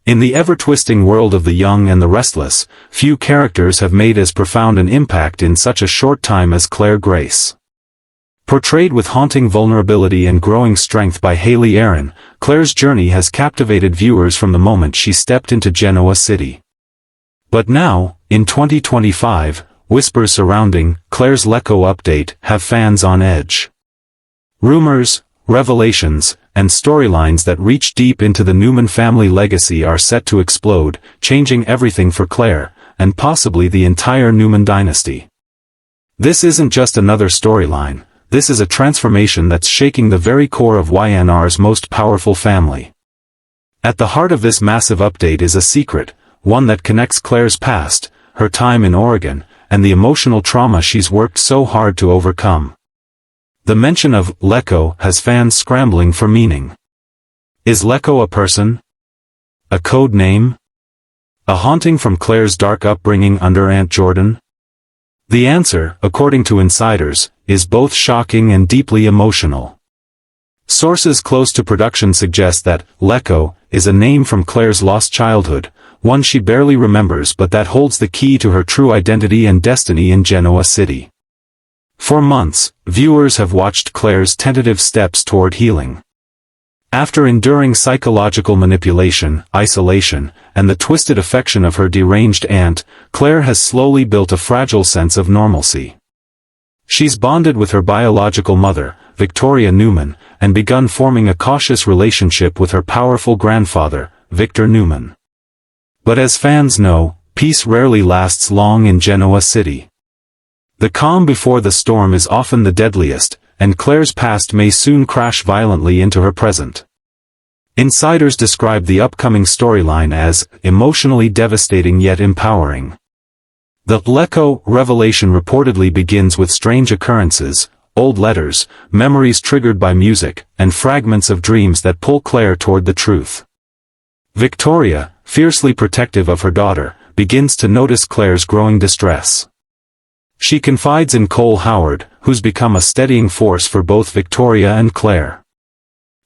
In the ever-twisting world of the young and the restless, few characters have made as profound an impact in such a short time as Claire Grace. Portrayed with haunting vulnerability and growing strength by Haley Aaron, Claire's journey has captivated viewers from the moment she stepped into Genoa City. But now, in 2025, whispers surrounding Claire's Lecco update have fans on edge. Rumors, revelations, and storylines that reach deep into the Newman family legacy are set to explode, changing everything for Claire, and possibly the entire Newman dynasty. This isn't just another storyline. This is a transformation that's shaking the very core of Y&R's most powerful family. At the heart of this massive update is a secret, one that connects Claire's past, her time in Oregon, and the emotional trauma she's worked so hard to overcome. The mention of Lecco has fans scrambling for meaning. Is Lecco a person? A code name? A haunting from Claire's dark upbringing under Aunt Jordan? The answer, according to insiders, is both shocking and deeply emotional. Sources close to production suggest that Lecco is a name from Claire's lost childhood, one she barely remembers but that holds the key to her true identity and destiny in Genoa City. For months, viewers have watched Claire's tentative steps toward healing. After enduring psychological manipulation, isolation, and the twisted affection of her deranged aunt, Claire has slowly built a fragile sense of normalcy. She's bonded with her biological mother, Victoria Newman, and begun forming a cautious relationship with her powerful grandfather, Victor Newman. But as fans know, peace rarely lasts long in Genoa City. The calm before the storm is often the deadliest, and Claire's past may soon crash violently into her present. Insiders describe the upcoming storyline as emotionally devastating yet empowering. The Lecco revelation reportedly begins with strange occurrences, old letters, memories triggered by music, and fragments of dreams that pull Claire toward the truth. Victoria, fiercely protective of her daughter, begins to notice Claire's growing distress. She confides in Cole Howard, who's become a steadying force for both Victoria and Claire.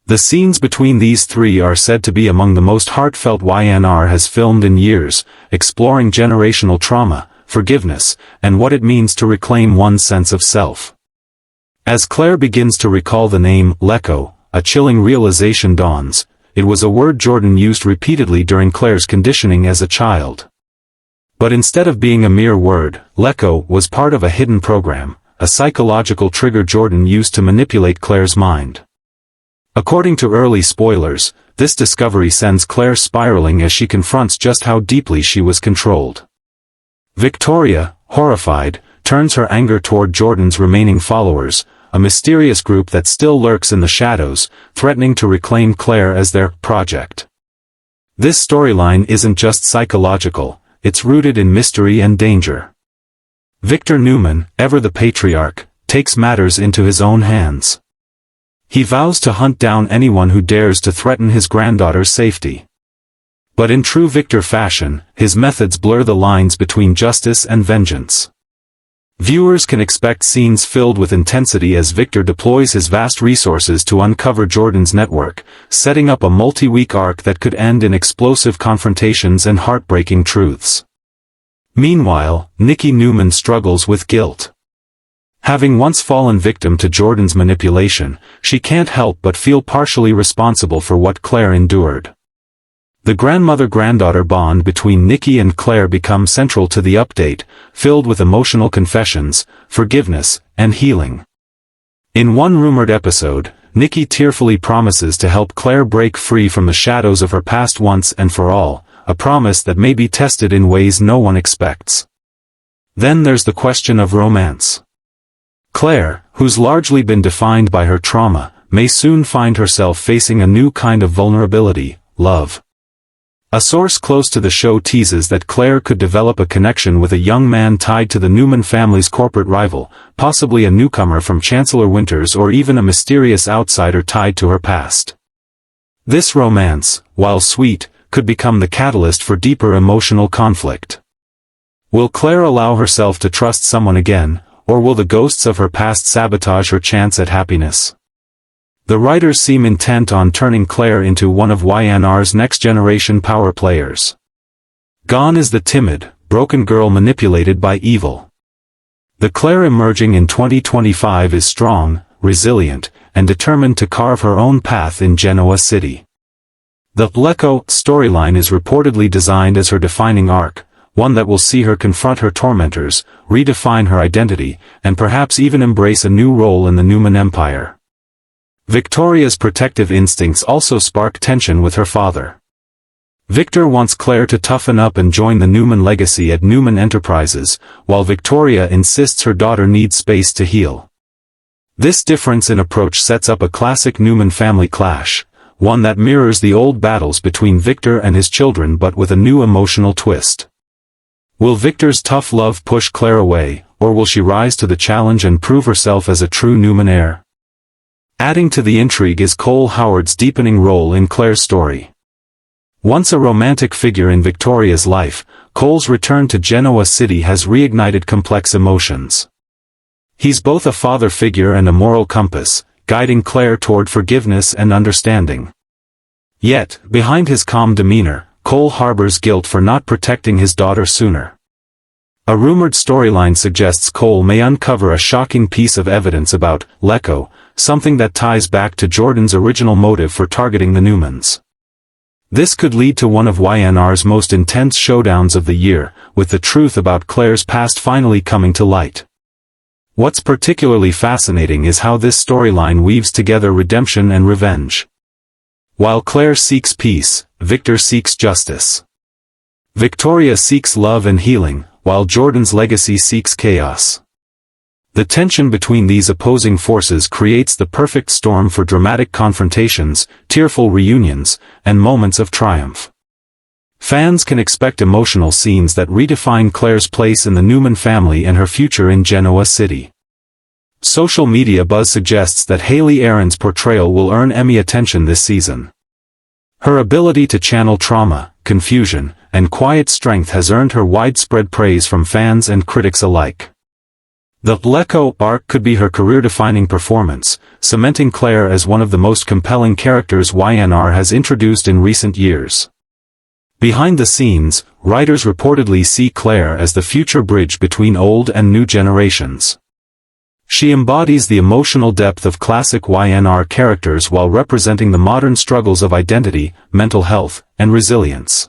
The scenes between these three are said to be among the most heartfelt Y&R has filmed in years, exploring generational trauma, forgiveness, and what it means to reclaim one's sense of self. As Claire begins to recall the name Lecco, a chilling realization dawns. It was a word Jordan used repeatedly during Claire's conditioning as a child. But instead of being a mere word, Lecco was part of a hidden program, a psychological trigger Jordan used to manipulate Claire's mind. According to early spoilers, this discovery sends Claire spiraling as she confronts just how deeply she was controlled. Victoria, horrified, turns her anger toward Jordan's remaining followers, a mysterious group that still lurks in the shadows, threatening to reclaim Claire as their project. This storyline isn't just psychological. It's rooted in mystery and danger. Victor Newman, ever the patriarch, takes matters into his own hands. He vows to hunt down anyone who dares to threaten his granddaughter's safety. But in true Victor fashion, his methods blur the lines between justice and vengeance. Viewers can expect scenes filled with intensity as Victor deploys his vast resources to uncover Jordan's network, setting up a multi-week arc that could end in explosive confrontations and heartbreaking truths. Meanwhile, Nikki Newman struggles with guilt. Having once fallen victim to Jordan's manipulation, she can't help but feel partially responsible for what Claire endured. The grandmother-granddaughter bond between Nikki and Claire becomes central to the update, filled with emotional confessions, forgiveness, and healing. In one rumored episode, Nikki tearfully promises to help Claire break free from the shadows of her past once and for all, a promise that may be tested in ways no one expects. Then there's the question of romance. Claire, who's largely been defined by her trauma, may soon find herself facing a new kind of vulnerability, love. A source close to the show teases that Claire could develop a connection with a young man tied to the Newman family's corporate rival, possibly a newcomer from Chancellor Winters or even a mysterious outsider tied to her past. This romance, while sweet, could become the catalyst for deeper emotional conflict. Will Claire allow herself to trust someone again, or will the ghosts of her past sabotage her chance at happiness? The writers seem intent on turning Claire into one of Y&R's next-generation power players. Gone is the timid, broken girl manipulated by evil. The Claire emerging in 2025 is strong, resilient, and determined to carve her own path in Genoa City. The Lecco storyline is reportedly designed as her defining arc, one that will see her confront her tormentors, redefine her identity, and perhaps even embrace a new role in the Newman Empire. Victoria's protective instincts also spark tension with her father. Victor wants Claire to toughen up and join the Newman legacy at Newman Enterprises, while Victoria insists her daughter needs space to heal. This difference in approach sets up a classic Newman family clash, one that mirrors the old battles between Victor and his children but with a new emotional twist. Will Victor's tough love push Claire away, or will she rise to the challenge and prove herself as a true Newman heir? Adding to the intrigue is Cole Howard's deepening role in Claire's story. Once a romantic figure in Victoria's life, Cole's return to Genoa City has reignited complex emotions. He's both a father figure and a moral compass, guiding Claire toward forgiveness and understanding. Yet, behind his calm demeanor, Cole harbors guilt for not protecting his daughter sooner. A rumored storyline suggests Cole may uncover a shocking piece of evidence about Lecco, something that ties back to Jordan's original motive for targeting the Newmans. This could lead to one of Y&R's most intense showdowns of the year, with the truth about Claire's past finally coming to light. What's particularly fascinating is how this storyline weaves together redemption and revenge. While Claire seeks peace, Victor seeks justice. Victoria seeks love and healing, while Jordan's legacy seeks chaos. The tension between these opposing forces creates the perfect storm for dramatic confrontations, tearful reunions, and moments of triumph. Fans can expect emotional scenes that redefine Claire's place in the Newman family and her future in Genoa City. Social media buzz suggests that Haley Aaron's portrayal will earn Emmy attention this season. Her ability to channel trauma, confusion, and quiet strength has earned her widespread praise from fans and critics alike. The Lecco arc could be her career-defining performance, cementing Claire as one of the most compelling characters Y&R has introduced in recent years. Behind the scenes, writers reportedly see Claire as the future bridge between old and new generations. She embodies the emotional depth of classic Y&R characters while representing the modern struggles of identity, mental health, and resilience.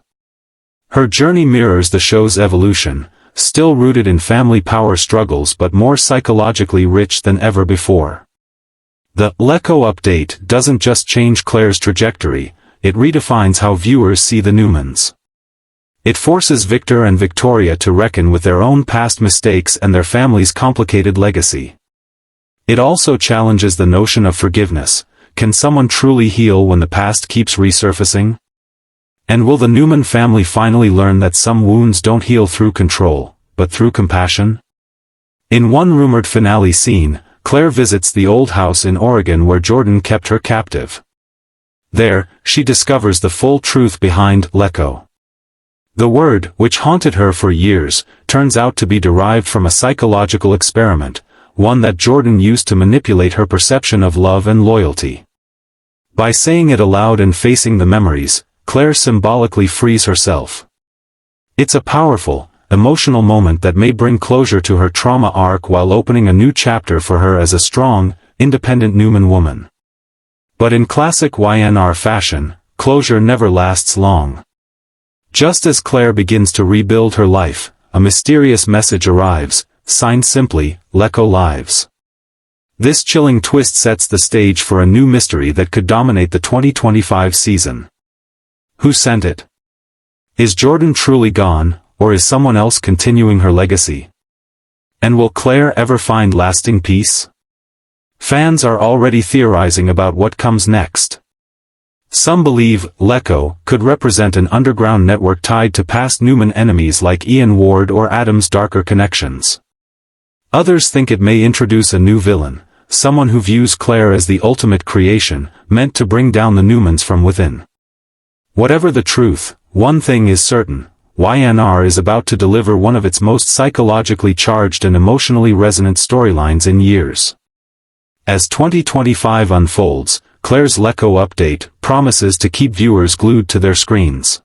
Her journey mirrors the show's evolution, still rooted in family power struggles but more psychologically rich than ever before. The Lecco update doesn't just change Claire's trajectory, it redefines how viewers see the Newmans. It forces Victor and Victoria to reckon with their own past mistakes and their family's complicated legacy. It also challenges the notion of forgiveness. Can someone truly heal when the past keeps resurfacing? And will the Newman family finally learn that some wounds don't heal through control, but through compassion? In one rumored finale scene, Claire visits the old house in Oregon where Jordan kept her captive. There, she discovers the full truth behind Lecco. The word, which haunted her for years, turns out to be derived from a psychological experiment, one that Jordan used to manipulate her perception of love and loyalty. By saying it aloud and facing the memories, Claire symbolically frees herself. It's a powerful, emotional moment that may bring closure to her trauma arc while opening a new chapter for her as a strong, independent Newman woman. But in classic Y&R fashion, closure never lasts long. Just as Claire begins to rebuild her life, a mysterious message arrives, signed simply, Lecco Lives. This chilling twist sets the stage for a new mystery that could dominate the 2025 season. Who sent it? Is Jordan truly gone, or is someone else continuing her legacy? And will Claire ever find lasting peace? Fans are already theorizing about what comes next. Some believe Lecco could represent an underground network tied to past Newman enemies like Ian Ward or Adam's darker connections. Others think it may introduce a new villain, someone who views Claire as the ultimate creation, meant to bring down the Newmans from within. Whatever the truth, one thing is certain, Y&R is about to deliver one of its most psychologically charged and emotionally resonant storylines in years. As 2025 unfolds, Claire's Lecco update promises to keep viewers glued to their screens.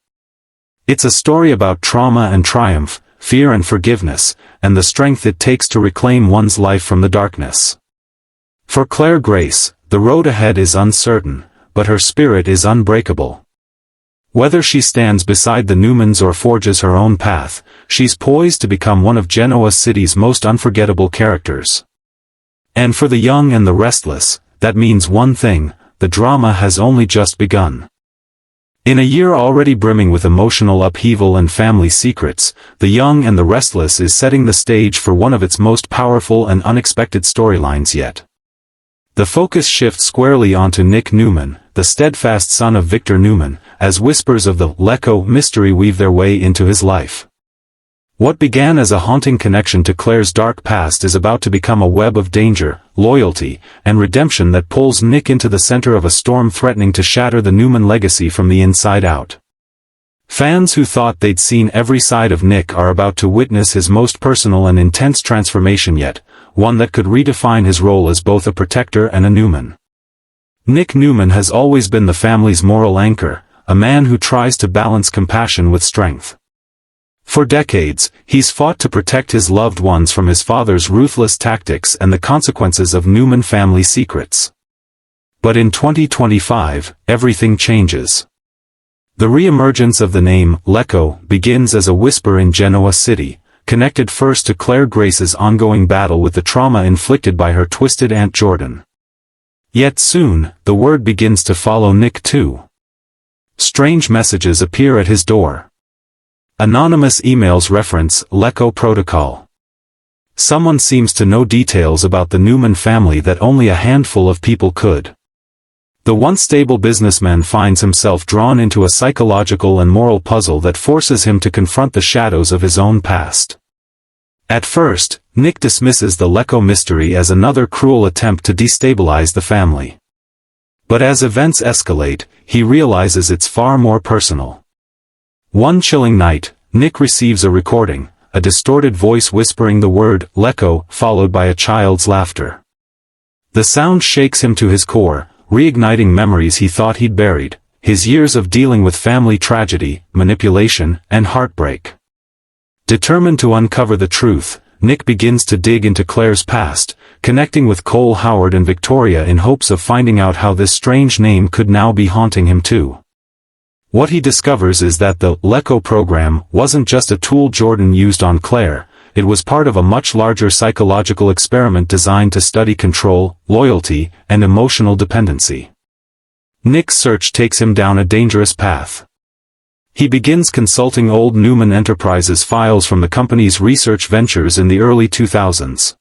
It's a story about trauma and triumph, fear and forgiveness, and the strength it takes to reclaim one's life from the darkness. For Claire Grace, the road ahead is uncertain, but her spirit is unbreakable. Whether she stands beside the Newmans or forges her own path, she's poised to become one of Genoa City's most unforgettable characters. And for the young and the restless, that means one thing: the drama has only just begun. In a year already brimming with emotional upheaval and family secrets, The Young and the Restless is setting the stage for one of its most powerful and unexpected storylines yet. The focus shifts squarely onto Nick Newman, the steadfast son of Victor Newman, as whispers of the Lecco mystery weave their way into his life. What began as a haunting connection to Claire's dark past is about to become a web of danger, loyalty, and redemption that pulls Nick into the center of a storm threatening to shatter the Newman legacy from the inside out. Fans who thought they'd seen every side of Nick are about to witness his most personal and intense transformation yet, one that could redefine his role as both a protector and a Newman. Nick Newman has always been the family's moral anchor, a man who tries to balance compassion with strength. For decades, he's fought to protect his loved ones from his father's ruthless tactics and the consequences of Newman family secrets. But in 2025, everything changes. The re-emergence of the name Lecco begins as a whisper in Genoa City, connected first to Claire Grace's ongoing battle with the trauma inflicted by her twisted Aunt Jordan. Yet soon, the word begins to follow Nick too. Strange messages appear at his door. Anonymous emails reference Lecco protocol. Someone seems to know details about the Newman family that only a handful of people could. The once stable businessman finds himself drawn into a psychological and moral puzzle that forces him to confront the shadows of his own past. At first, Nick dismisses the Lecco mystery as another cruel attempt to destabilize the family. But as events escalate, he realizes it's far more personal. One chilling night, Nick receives a recording, a distorted voice whispering the word Lecco, followed by a child's laughter. The sound shakes him to his core, reigniting memories he thought he'd buried, his years of dealing with family tragedy, manipulation, and heartbreak. Determined to uncover the truth, Nick begins to dig into Claire's past, connecting with Cole Howard and Victoria in hopes of finding out how this strange name could now be haunting him too. What he discovers is that the Lecco program wasn't just a tool Jordan used on Claire, it was part of a much larger psychological experiment designed to study control, loyalty, and emotional dependency. Nick's search takes him down a dangerous path. He begins consulting old Newman Enterprises files from the company's research ventures in the early 2000s.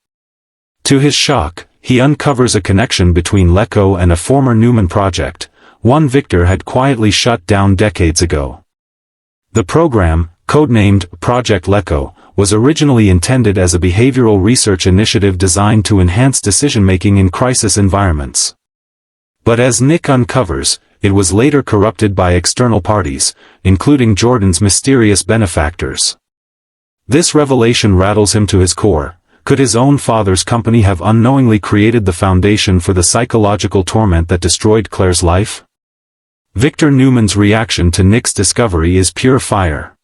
To his shock, he uncovers a connection between Lecco and a former Newman project, one Victor had quietly shut down decades ago. The program, codenamed Project Lecco, was originally intended as a behavioral research initiative designed to enhance decision-making in crisis environments. But as Nick uncovers, it was later corrupted by external parties, including Jordan's mysterious benefactors. This revelation rattles him to his core. Could his own father's company have unknowingly created the foundation for the psychological torment that destroyed Claire's life? Victor Newman's reaction to Nick's discovery is pure fire.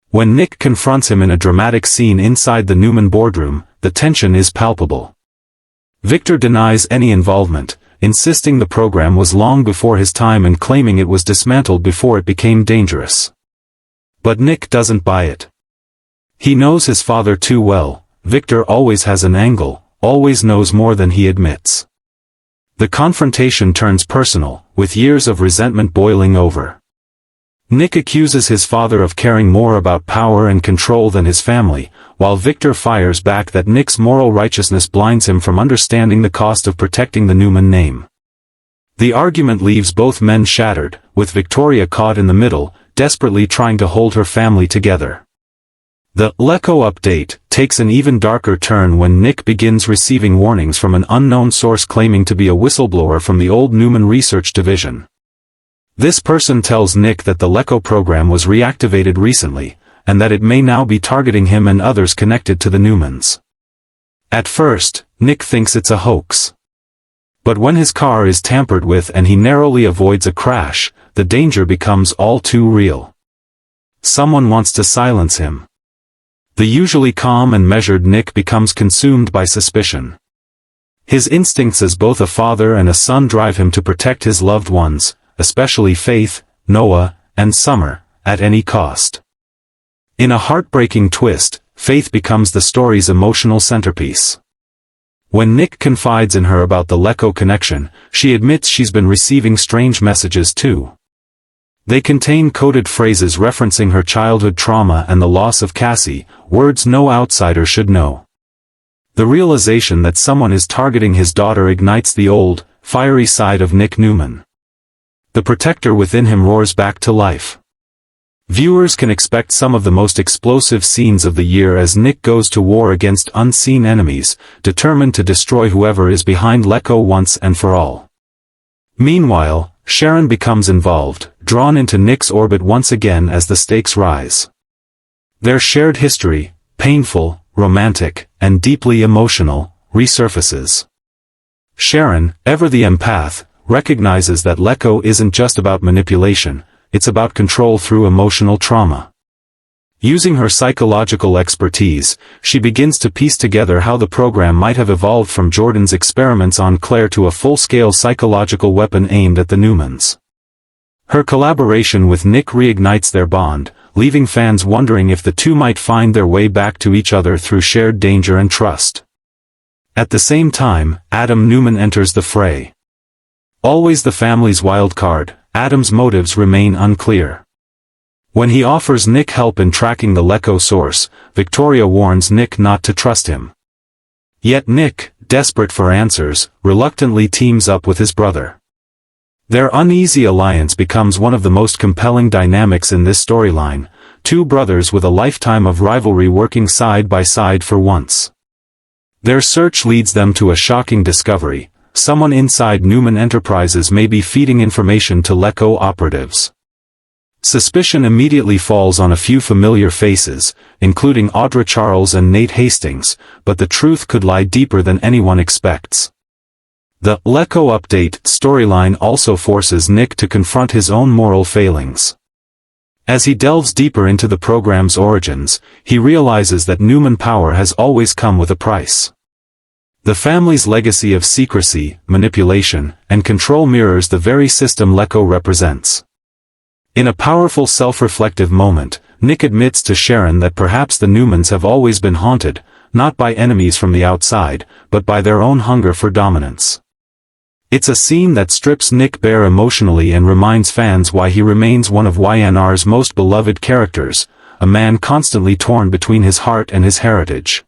When Nick confronts him in a dramatic scene inside the Newman boardroom, the tension is palpable. Victor denies any involvement, insisting the program was long before his time and claiming it was dismantled before it became dangerous. But Nick doesn't buy it. He knows his father too well. Victor always has an angle, always knows more than he admits. The confrontation turns personal, with years of resentment boiling over. Nick accuses his father of caring more about power and control than his family, while Victor fires back that Nick's moral righteousness blinds him from understanding the cost of protecting the Newman name. The argument leaves both men shattered, with Victoria caught in the middle, desperately trying to hold her family together. The Lecco update takes an even darker turn when Nick begins receiving warnings from an unknown source claiming to be a whistleblower from the old Newman Research Division. This person tells Nick that the Lecco program was reactivated recently, and that it may now be targeting him and others connected to the Newmans. At first, Nick thinks it's a hoax. But when his car is tampered with and he narrowly avoids a crash, the danger becomes all too real. Someone wants to silence him. The usually calm and measured Nick becomes consumed by suspicion. His instincts as both a father and a son drive him to protect his loved ones, especially Faith, Noah, and Summer, at any cost. In a heartbreaking twist, Faith becomes the story's emotional centerpiece. When Nick confides in her about the Lecco connection, she admits she's been receiving strange messages too. They contain coded phrases referencing her childhood trauma and the loss of Cassie, words no outsider should know. The realization that someone is targeting his daughter ignites the old, fiery side of Nick Newman. The protector within him roars back to life. Viewers can expect some of the most explosive scenes of the year as Nick goes to war against unseen enemies, determined to destroy whoever is behind Lecco once and for all. Meanwhile, Sharon becomes involved, drawn into Nick's orbit once again as the stakes rise. Their shared history, painful, romantic, and deeply emotional, resurfaces. Sharon, ever the empath, recognizes that Lecco isn't just about manipulation, it's about control through emotional trauma. Using her psychological expertise, she begins to piece together how the program might have evolved from Jordan's experiments on Claire to a full-scale psychological weapon aimed at the Newmans. Her collaboration with Nick reignites their bond, leaving fans wondering if the two might find their way back to each other through shared danger and trust. At the same time, Adam Newman enters the fray. Always the family's wild card, Adam's motives remain unclear. When he offers Nick help in tracking the Lecco source, Victoria warns Nick not to trust him. Yet Nick, desperate for answers, reluctantly teams up with his brother. Their uneasy alliance becomes one of the most compelling dynamics in this storyline, two brothers with a lifetime of rivalry working side by side for once. Their search leads them to a shocking discovery: someone inside Newman Enterprises may be feeding information to Lecco operatives. Suspicion immediately falls on a few familiar faces, including Audra Charles and Nate Hastings, but the truth could lie deeper than anyone expects. The Lecco Update storyline also forces Nick to confront his own moral failings. As he delves deeper into the program's origins, he realizes that Newman power has always come with a price. The family's legacy of secrecy, manipulation, and control mirrors the very system Lecco represents. In a powerful self-reflective moment, Nick admits to Sharon that perhaps the Newmans have always been haunted, not by enemies from the outside, but by their own hunger for dominance. It's a scene that strips Nick bare emotionally and reminds fans why he remains one of Y&R's most beloved characters, a man constantly torn between his heart and his heritage.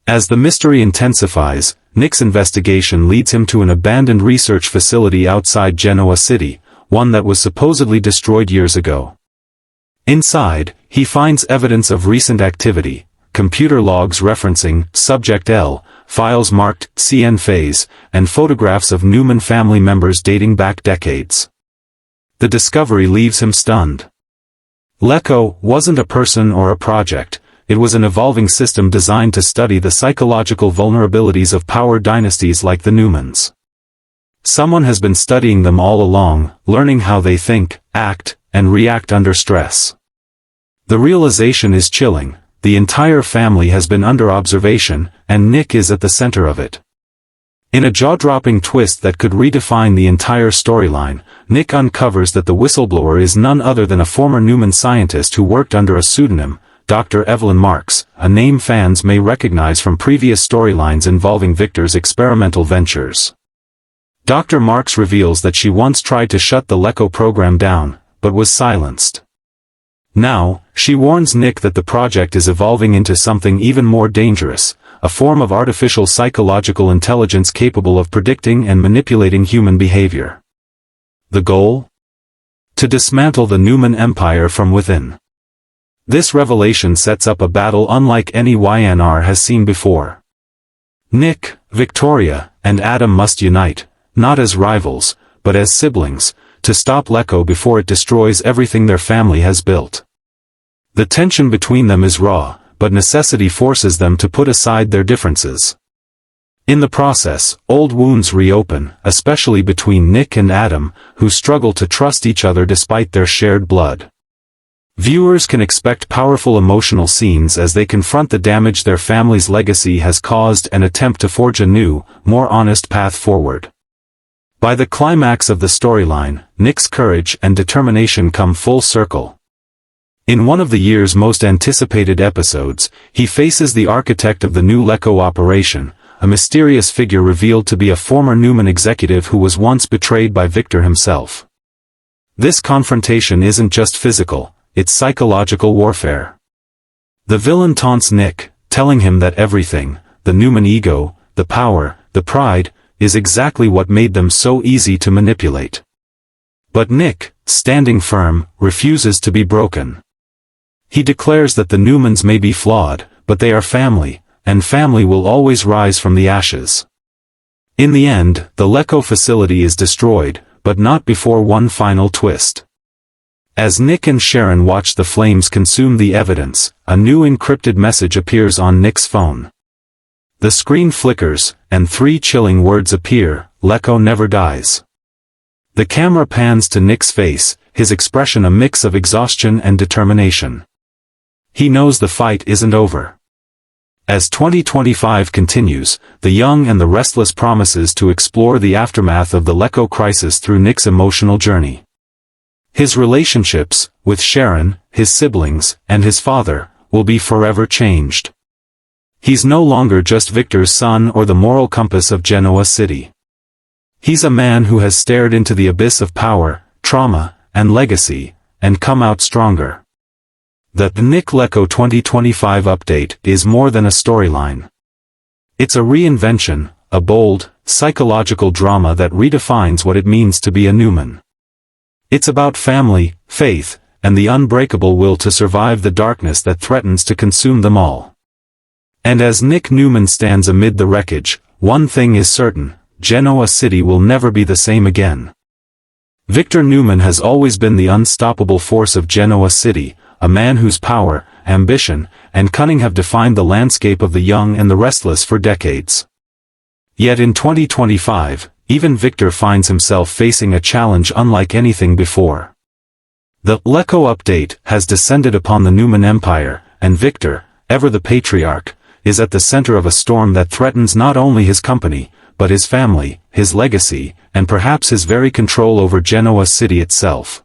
As the mystery intensifies, Nick's investigation leads him to an abandoned research facility outside Genoa City, one that was supposedly destroyed years ago. Inside, he finds evidence of recent activity, computer logs referencing Subject L, files marked CN phase, and photographs of Newman family members dating back decades. The discovery leaves him stunned. Lecco wasn't a person or a project, it was an evolving system designed to study the psychological vulnerabilities of power dynasties like the Newmans. Someone has been studying them all along, learning how they think, act, and react under stress. The realization is chilling: the entire family has been under observation, and Nick is at the center of it. In a jaw-dropping twist that could redefine the entire storyline, Nick uncovers that the whistleblower is none other than a former Newman scientist who worked under a pseudonym, Dr. Evelyn Marks, a name fans may recognize from previous storylines involving Victor's experimental ventures. Dr. Marks reveals that she once tried to shut the Lecco program down, but was silenced. Now, she warns Nick that the project is evolving into something even more dangerous, a form of artificial psychological intelligence capable of predicting and manipulating human behavior. The goal? To dismantle the Newman Empire from within. This revelation sets up a battle unlike any Y&R has seen before. Nick, Victoria, and Adam must unite, not as rivals, but as siblings, to stop Lecco before it destroys everything their family has built. The tension between them is raw, but necessity forces them to put aside their differences. In the process, old wounds reopen, especially between Nick and Adam, who struggle to trust each other despite their shared blood. Viewers can expect powerful emotional scenes as they confront the damage their family's legacy has caused and attempt to forge a new, more honest path forward. By the climax of the storyline, Nick's courage and determination come full circle. In one of the year's most anticipated episodes, he faces the architect of the new LECO operation, a mysterious figure revealed to be a former Newman executive who was once betrayed by Victor himself. This confrontation isn't just physical, it's psychological warfare. The villain taunts Nick, telling him that everything, the Newman ego, the power, the pride, is exactly what made them so easy to manipulate. But Nick, standing firm, refuses to be broken. He declares that the Newmans may be flawed, but they are family, and family will always rise from the ashes. In the end, the LECO facility is destroyed, but not before one final twist. As Nick and Sharon watch the flames consume the evidence, a new encrypted message appears on Nick's phone. The screen flickers, and 3 chilling words appear: LECO never dies. The camera pans to Nick's face, his expression a mix of exhaustion and determination. He knows the fight isn't over. As 2025 continues, the young and the restless promises to explore the aftermath of the LECO crisis through Nick's emotional journey. His relationships, with Sharon, his siblings, and his father, will be forever changed. He's no longer just Victor's son or the moral compass of Genoa City. He's a man who has stared into the abyss of power, trauma, and legacy, and come out stronger. The Nick LECO 2025 update is more than a storyline. It's a reinvention, a bold, psychological drama that redefines what it means to be a Newman. It's about family, faith, and the unbreakable will to survive the darkness that threatens to consume them all. And as Nick Newman stands amid the wreckage, one thing is certain: Genoa City will never be the same again. Victor Newman has always been the unstoppable force of Genoa City, a man whose power, ambition, and cunning have defined the landscape of the young and the restless for decades. Yet in 2025, even Victor finds himself facing a challenge unlike anything before. The LECO update has descended upon the Newman Empire, and Victor, ever the patriarch, is at the center of a storm that threatens not only his company, but his family, his legacy, and perhaps his very control over Genoa City itself.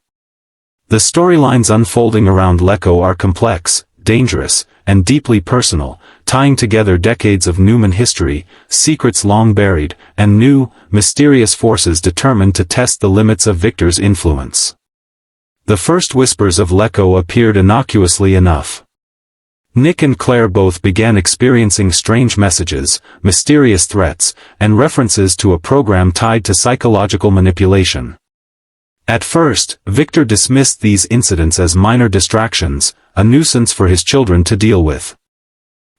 The storylines unfolding around LECO are complex, dangerous, and deeply personal, tying together decades of Newman history, secrets long buried, and new, mysterious forces determined to test the limits of Victor's influence. The first whispers of LECO appeared innocuously enough. Nick and Claire both began experiencing strange messages, mysterious threats, and references to a program tied to psychological manipulation. At first, Victor dismissed these incidents as minor distractions, a nuisance for his children to deal with.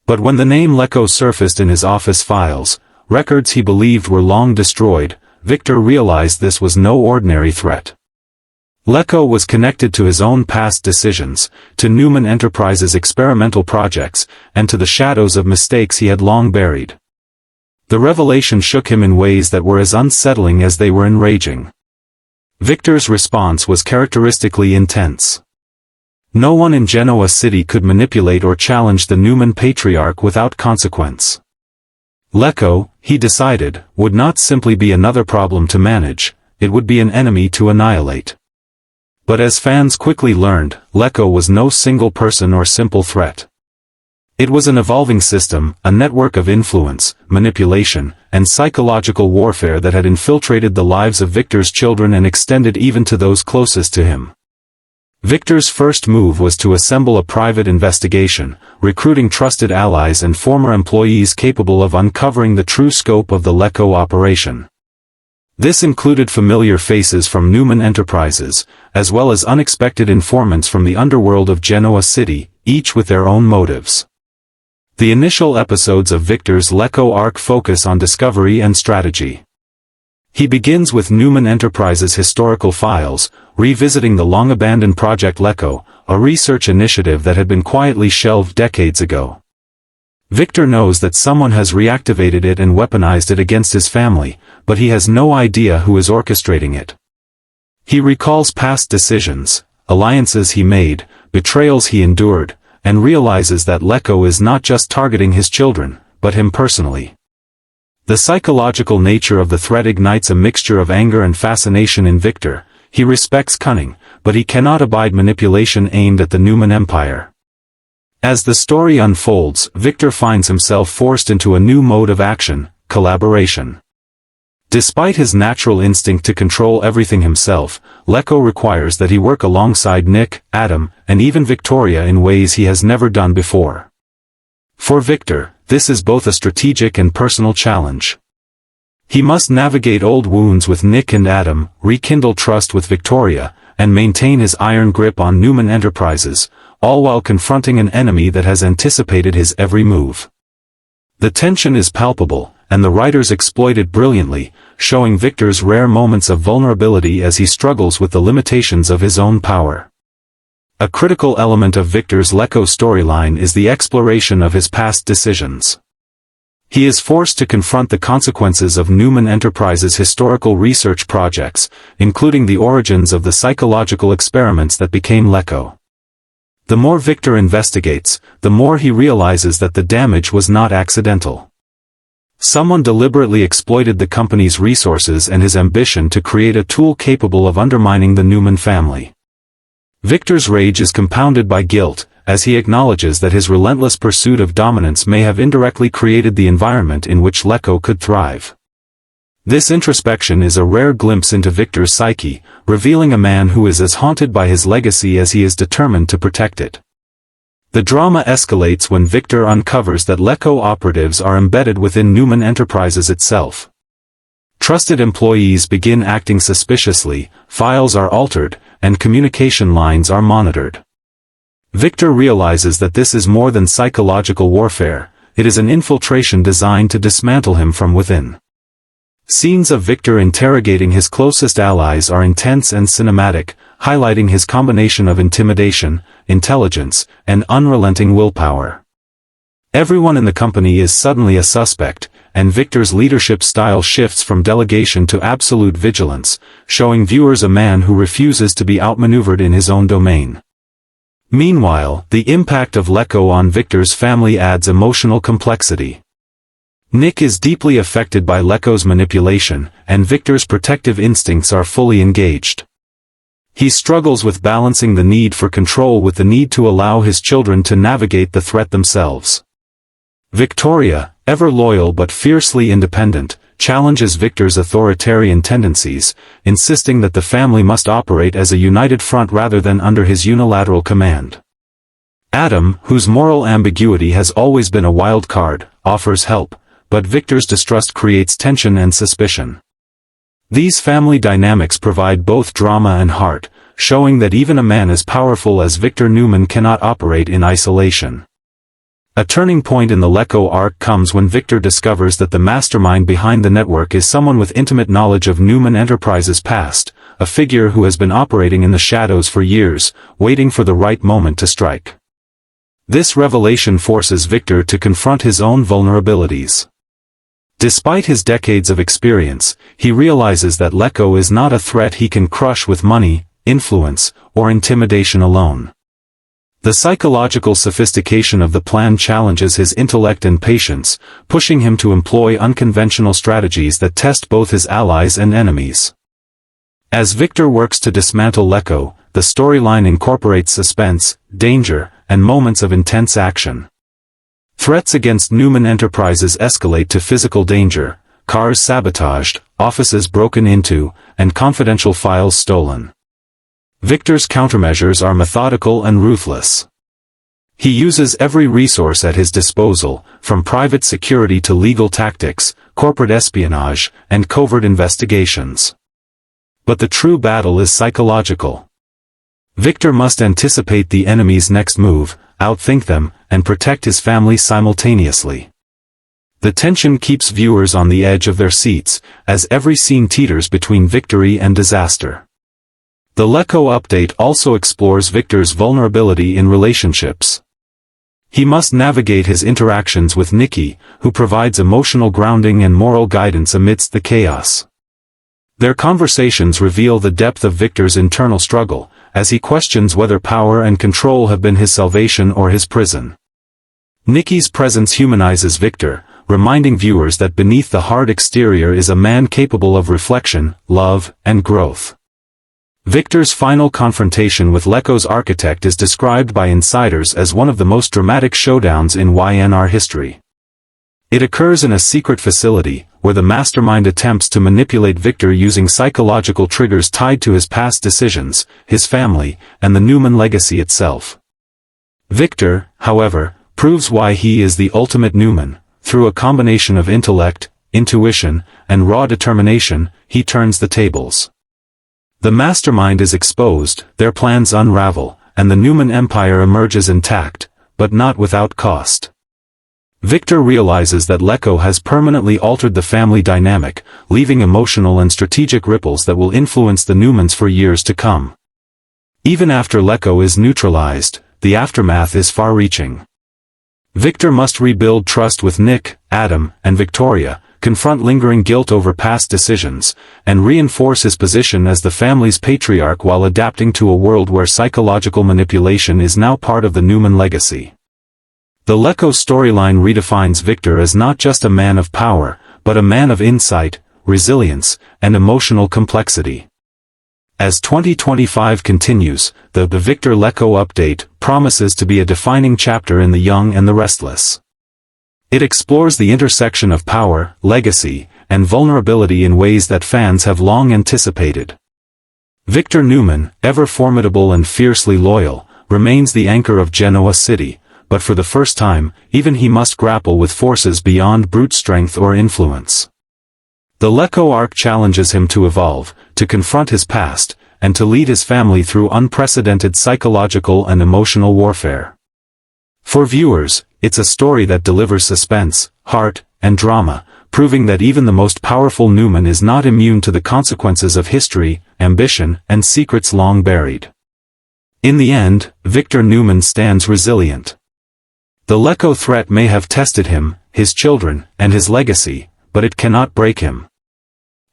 But when the name LECO surfaced in his office files, records he believed were long destroyed, Victor realized this was no ordinary threat. LECO was connected to his own past decisions, to Newman Enterprises' experimental projects, and to the shadows of mistakes he had long buried. The revelation shook him in ways that were as unsettling as they were enraging. Victor's response was characteristically intense. No one in Genoa City could manipulate or challenge the Newman patriarch without consequence. LECO, he decided, would not simply be another problem to manage, it would be an enemy to annihilate. But as fans quickly learned, LECO was no single person or simple threat. It was an evolving system, a network of influence, manipulation, and psychological warfare that had infiltrated the lives of Victor's children and extended even to those closest to him. Victor's first move was to assemble a private investigation, recruiting trusted allies and former employees capable of uncovering the true scope of the LECO operation. This included familiar faces from Newman Enterprises, as well as unexpected informants from the underworld of Genoa City, each with their own motives. The initial episodes of Victor's LECO arc focus on discovery and strategy. He begins with Newman Enterprises' historical files, revisiting the long-abandoned Project LECO, a research initiative that had been quietly shelved decades ago. Victor knows that someone has reactivated it and weaponized it against his family, but he has no idea who is orchestrating it. He recalls past decisions, alliances he made, betrayals he endured, and realizes that Leko is not just targeting his children, but him personally. The psychological nature of the threat ignites a mixture of anger and fascination in Victor. He respects cunning, but he cannot abide manipulation aimed at the Newman Empire. As the story unfolds, Victor finds himself forced into a new mode of action, collaboration. Despite his natural instinct to control everything himself, Leko requires that he work alongside Nick, Adam, and even Victoria in ways he has never done before. For Victor, this is both a strategic and personal challenge. He must navigate old wounds with Nick and Adam, rekindle trust with Victoria, and maintain his iron grip on Newman Enterprises, all while confronting an enemy that has anticipated his every move. The tension is palpable, and the writers exploit it brilliantly, showing Victor's rare moments of vulnerability as he struggles with the limitations of his own power. A critical element of Victor's Leko storyline is the exploration of his past decisions. He is forced to confront the consequences of Newman Enterprises' historical research projects, including the origins of the psychological experiments that became Leko. The more Victor investigates, the more he realizes that the damage was not accidental. Someone deliberately exploited the company's resources and his ambition to create a tool capable of undermining the Newman family. Victor's rage is compounded by guilt, as he acknowledges that his relentless pursuit of dominance may have indirectly created the environment in which Leko could thrive. This introspection is a rare glimpse into Victor's psyche, revealing a man who is as haunted by his legacy as he is determined to protect it. The drama escalates when Victor uncovers that Leko operatives are embedded within Newman Enterprises itself. Trusted employees begin acting suspiciously, files are altered, and communication lines are monitored. Victor realizes that this is more than psychological warfare, it is an infiltration designed to dismantle him from within. Scenes of Victor interrogating his closest allies are intense and cinematic, highlighting his combination of intimidation, intelligence, and unrelenting willpower. Everyone in the company is suddenly a suspect, and Victor's leadership style shifts from delegation to absolute vigilance, showing viewers a man who refuses to be outmaneuvered in his own domain. Meanwhile, the impact of Leko on Victor's family adds emotional complexity. Nick is deeply affected by Leko's manipulation, and Victor's protective instincts are fully engaged. He struggles with balancing the need for control with the need to allow his children to navigate the threat themselves. Victoria, ever loyal but fiercely independent, challenges Victor's authoritarian tendencies, insisting that the family must operate as a united front rather than under his unilateral command. Adam, whose moral ambiguity has always been a wild card, offers help, but Victor's distrust creates tension and suspicion. These family dynamics provide both drama and heart, showing that even a man as powerful as Victor Newman cannot operate in isolation. A turning point in the Leko arc comes when Victor discovers that the mastermind behind the network is someone with intimate knowledge of Newman Enterprises' past, a figure who has been operating in the shadows for years, waiting for the right moment to strike. This revelation forces Victor to confront his own vulnerabilities. Despite his decades of experience, he realizes that Leko is not a threat he can crush with money, influence, or intimidation alone. The psychological sophistication of the plan challenges his intellect and patience, pushing him to employ unconventional strategies that test both his allies and enemies. As Victor works to dismantle Leko, the storyline incorporates suspense, danger, and moments of intense action. Threats against Newman Enterprises escalate to physical danger, cars sabotaged, offices broken into, and confidential files stolen. Victor's countermeasures are methodical and ruthless. He uses every resource at his disposal, from private security to legal tactics, corporate espionage, and covert investigations. But the true battle is psychological. Victor must anticipate the enemy's next move, outthink them, and protect his family simultaneously. The tension keeps viewers on the edge of their seats, as every scene teeters between victory and disaster. The Leko update also explores Victor's vulnerability in relationships. He must navigate his interactions with Nikki, who provides emotional grounding and moral guidance amidst the chaos. Their conversations reveal the depth of Victor's internal struggle, as he questions whether power and control have been his salvation or his prison. Nikki's presence humanizes Victor, reminding viewers that beneath the hard exterior is a man capable of reflection, love, and growth. Victor's final confrontation with Leko's architect is described by insiders as one of the most dramatic showdowns in Y&R history. It occurs in a secret facility, where the mastermind attempts to manipulate Victor using psychological triggers tied to his past decisions, his family, and the Newman legacy itself. Victor, however, proves why he is the ultimate Newman. Through a combination of intellect, intuition, and raw determination, he turns the tables. The mastermind is exposed, their plans unravel, and the Newman empire emerges intact, but not without cost. Victor realizes that Leko has permanently altered the family dynamic, leaving emotional and strategic ripples that will influence the Newmans for years to come. Even after Leko is neutralized, the aftermath is far-reaching. Victor must rebuild trust with Nick, Adam, and Victoria, confront lingering guilt over past decisions, and reinforce his position as the family's patriarch while adapting to a world where psychological manipulation is now part of the Newman legacy. The Leko storyline redefines Victor as not just a man of power, but a man of insight, resilience, and emotional complexity. As 2025 continues, the Victor Leko update promises to be a defining chapter in The Young and the Restless. It explores the intersection of power, legacy, and vulnerability in ways that fans have long anticipated. Victor Newman, ever formidable and fiercely loyal, remains the anchor of Genoa City, but for the first time, even he must grapple with forces beyond brute strength or influence. The Leko arc challenges him to evolve, to confront his past, and to lead his family through unprecedented psychological and emotional warfare. For viewers, it's a story that delivers suspense, heart, and drama, proving that even the most powerful Newman is not immune to the consequences of history, ambition, and secrets long buried. In the end, Victor Newman stands resilient. The Leko threat may have tested him, his children, and his legacy, but it cannot break him.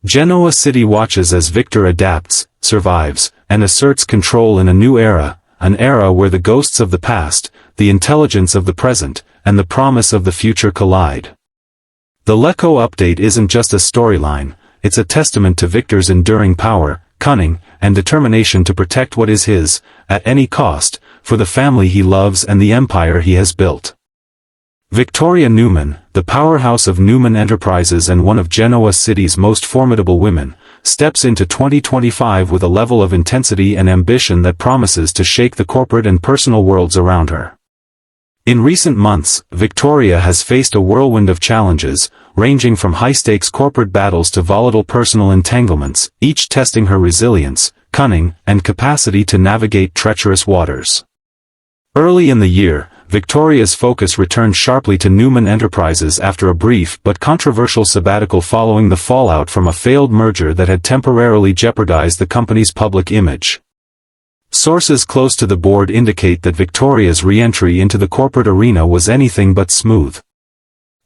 Genoa City watches as Victor adapts, survives, and asserts control in a new era, an era where the ghosts of the past, the intelligence of the present, and the promise of the future collide. The Leko update isn't just a storyline, it's a testament to Victor's enduring power, cunning, and determination to protect what is his, at any cost, for the family he loves and the empire he has built. Victoria Newman, the powerhouse of Newman Enterprises and one of Genoa City's most formidable women, steps into 2025 with a level of intensity and ambition that promises to shake the corporate and personal worlds around her. In recent months, Victoria has faced a whirlwind of challenges, ranging from high-stakes corporate battles to volatile personal entanglements, each testing her resilience, cunning, and capacity to navigate treacherous waters. Early in the year, Victoria's focus returned sharply to Newman Enterprises after a brief but controversial sabbatical following the fallout from a failed merger that had temporarily jeopardized the company's public image. Sources close to the board indicate that Victoria's re-entry into the corporate arena was anything but smooth.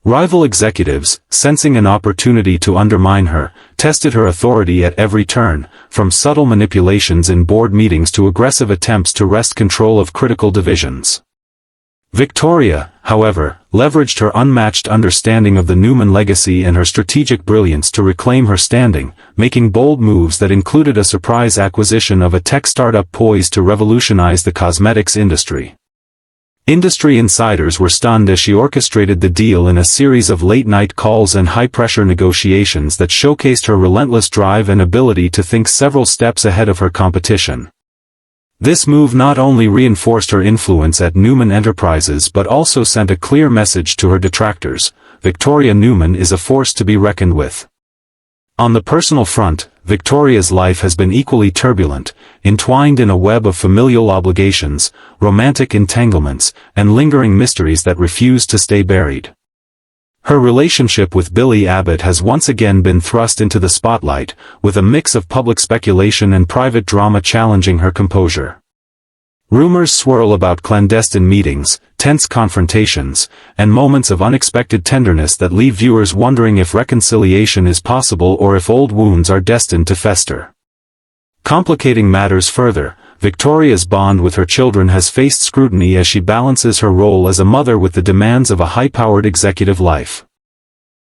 Rival executives, sensing an opportunity to undermine her, tested her authority at every turn, from subtle manipulations in board meetings to aggressive attempts to wrest control of critical divisions. Victoria, however, leveraged her unmatched understanding of the Newman legacy and her strategic brilliance to reclaim her standing, making bold moves that included a surprise acquisition of a tech startup poised to revolutionize the cosmetics industry. Industry insiders were stunned as she orchestrated the deal in a series of late-night calls and high-pressure negotiations that showcased her relentless drive and ability to think several steps ahead of her competition. This move not only reinforced her influence at Newman Enterprises but also sent a clear message to her detractors: Victoria Newman is a force to be reckoned with. On the personal front, Victoria's life has been equally turbulent, entwined in a web of familial obligations, romantic entanglements, and lingering mysteries that refuse to stay buried. Her relationship with Billy Abbott has once again been thrust into the spotlight, with a mix of public speculation and private drama challenging her composure. Rumors swirl about clandestine meetings, tense confrontations, and moments of unexpected tenderness that leave viewers wondering if reconciliation is possible or if old wounds are destined to fester. Complicating matters further, Victoria's bond with her children has faced scrutiny as she balances her role as a mother with the demands of a high-powered executive life.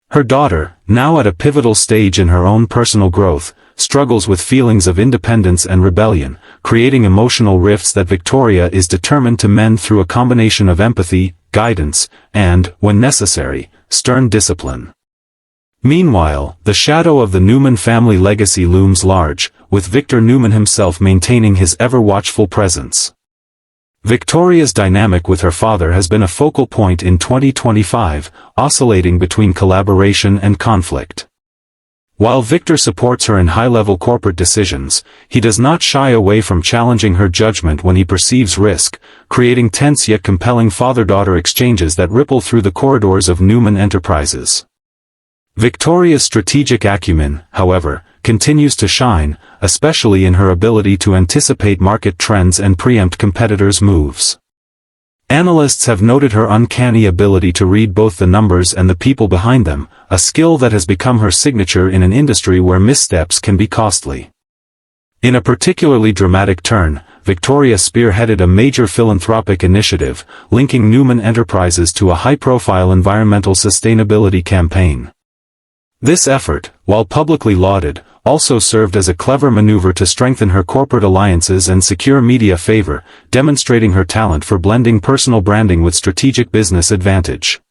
Her daughter, now at a pivotal stage in her own personal growth, struggles with feelings of independence and rebellion, creating emotional rifts that Victoria is determined to mend through a combination of empathy, guidance, and, when necessary, stern discipline. Meanwhile, the shadow of the Newman family legacy looms large, with Victor Newman himself maintaining his ever-watchful presence. Victoria's dynamic with her father has been a focal point in 2025, oscillating between collaboration and conflict. While Victor supports her in high-level corporate decisions, he does not shy away from challenging her judgment when he perceives risk, creating tense yet compelling father-daughter exchanges that ripple through the corridors of Newman Enterprises. Victoria's strategic acumen, however, continues to shine, especially in her ability to anticipate market trends and preempt competitors' moves. Analysts have noted her uncanny ability to read both the numbers and the people behind them, a skill that has become her signature in an industry where missteps can be costly. In a particularly dramatic turn, Victoria spearheaded a major philanthropic initiative, linking Newman Enterprises to a high-profile environmental sustainability campaign. This effort, while publicly lauded, also served as a clever maneuver to strengthen her corporate alliances and secure media favor, demonstrating her talent for blending personal branding with strategic business advantage.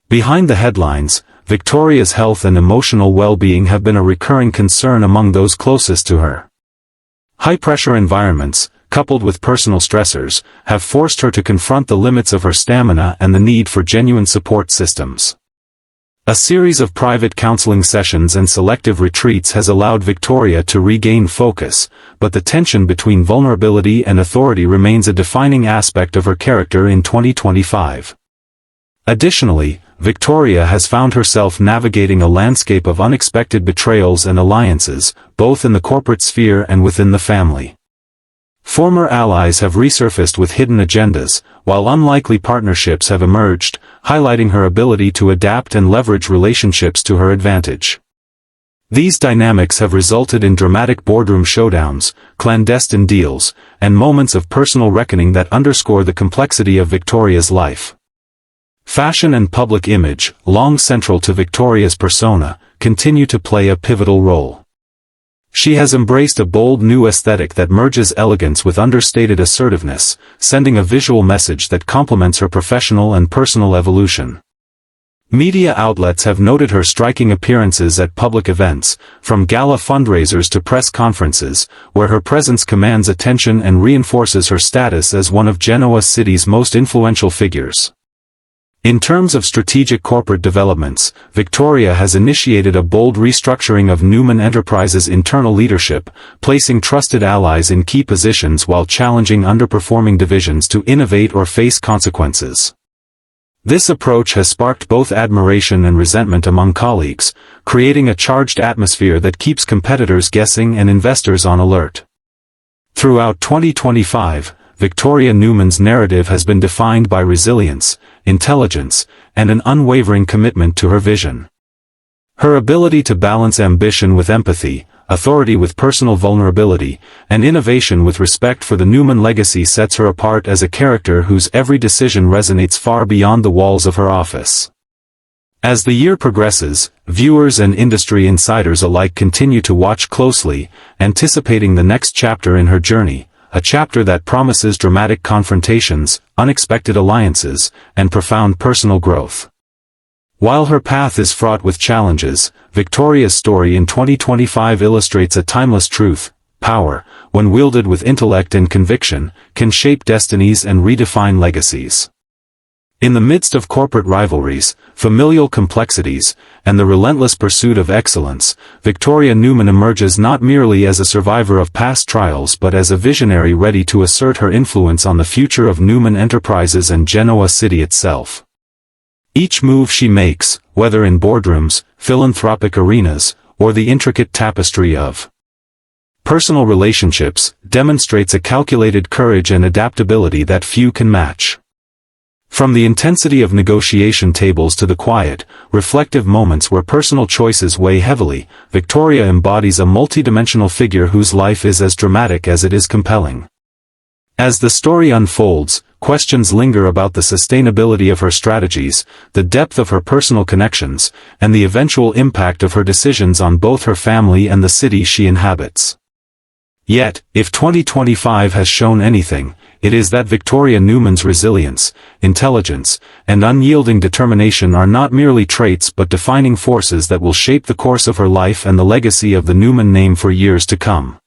Behind the headlines, Victoria's health and emotional well-being have been a recurring concern among those closest to her. High-pressure environments, coupled with personal stressors, have forced her to confront the limits of her stamina and the need for genuine support systems. A series of private counseling sessions and selective retreats has allowed Victoria to regain focus, but the tension between vulnerability and authority remains a defining aspect of her character in 2025. Additionally, Victoria has found herself navigating a landscape of unexpected betrayals and alliances, both in the corporate sphere and within the family. Former allies have resurfaced with hidden agendas, while unlikely partnerships have emerged, highlighting her ability to adapt and leverage relationships to her advantage. These dynamics have resulted in dramatic boardroom showdowns, clandestine deals, and moments of personal reckoning that underscore the complexity of Victoria's life. Fashion and public image, long central to Victoria's persona, continue to play a pivotal role. She has embraced a bold new aesthetic that merges elegance with understated assertiveness, sending a visual message that complements her professional and personal evolution. Media outlets have noted her striking appearances at public events, from gala fundraisers to press conferences, where her presence commands attention and reinforces her status as one of Genoa City's most influential figures. In terms of strategic corporate developments, Victoria has initiated a bold restructuring of Newman Enterprises' internal leadership, placing trusted allies in key positions while challenging underperforming divisions to innovate or face consequences. This approach has sparked both admiration and resentment among colleagues, creating a charged atmosphere that keeps competitors guessing and investors on alert. Throughout 2025, Victoria Newman's narrative has been defined by resilience, intelligence, and an unwavering commitment to her vision. Her ability to balance ambition with empathy, authority with personal vulnerability, and innovation with respect for the Newman legacy sets her apart as a character whose every decision resonates far beyond the walls of her office. As the year progresses, viewers and industry insiders alike continue to watch closely, anticipating the next chapter in her journey, a chapter that promises dramatic confrontations, unexpected alliances, and profound personal growth. While her path is fraught with challenges, Victoria's story in 2025 illustrates a timeless truth: power, when wielded with intellect and conviction, can shape destinies and redefine legacies. In the midst of corporate rivalries, familial complexities, and the relentless pursuit of excellence, Victoria Newman emerges not merely as a survivor of past trials but as a visionary ready to assert her influence on the future of Newman Enterprises and Genoa City itself. Each move she makes, whether in boardrooms, philanthropic arenas, or the intricate tapestry of personal relationships, demonstrates a calculated courage and adaptability that few can match. From the intensity of negotiation tables to the quiet, reflective moments where personal choices weigh heavily, Victoria embodies a multidimensional figure whose life is as dramatic as it is compelling. As the story unfolds, questions linger about the sustainability of her strategies, the depth of her personal connections, and the eventual impact of her decisions on both her family and the city she inhabits. Yet, if 2025 has shown anything, it is that Victoria Newman's resilience, intelligence, and unyielding determination are not merely traits but defining forces that will shape the course of her life and the legacy of the Newman name for years to come.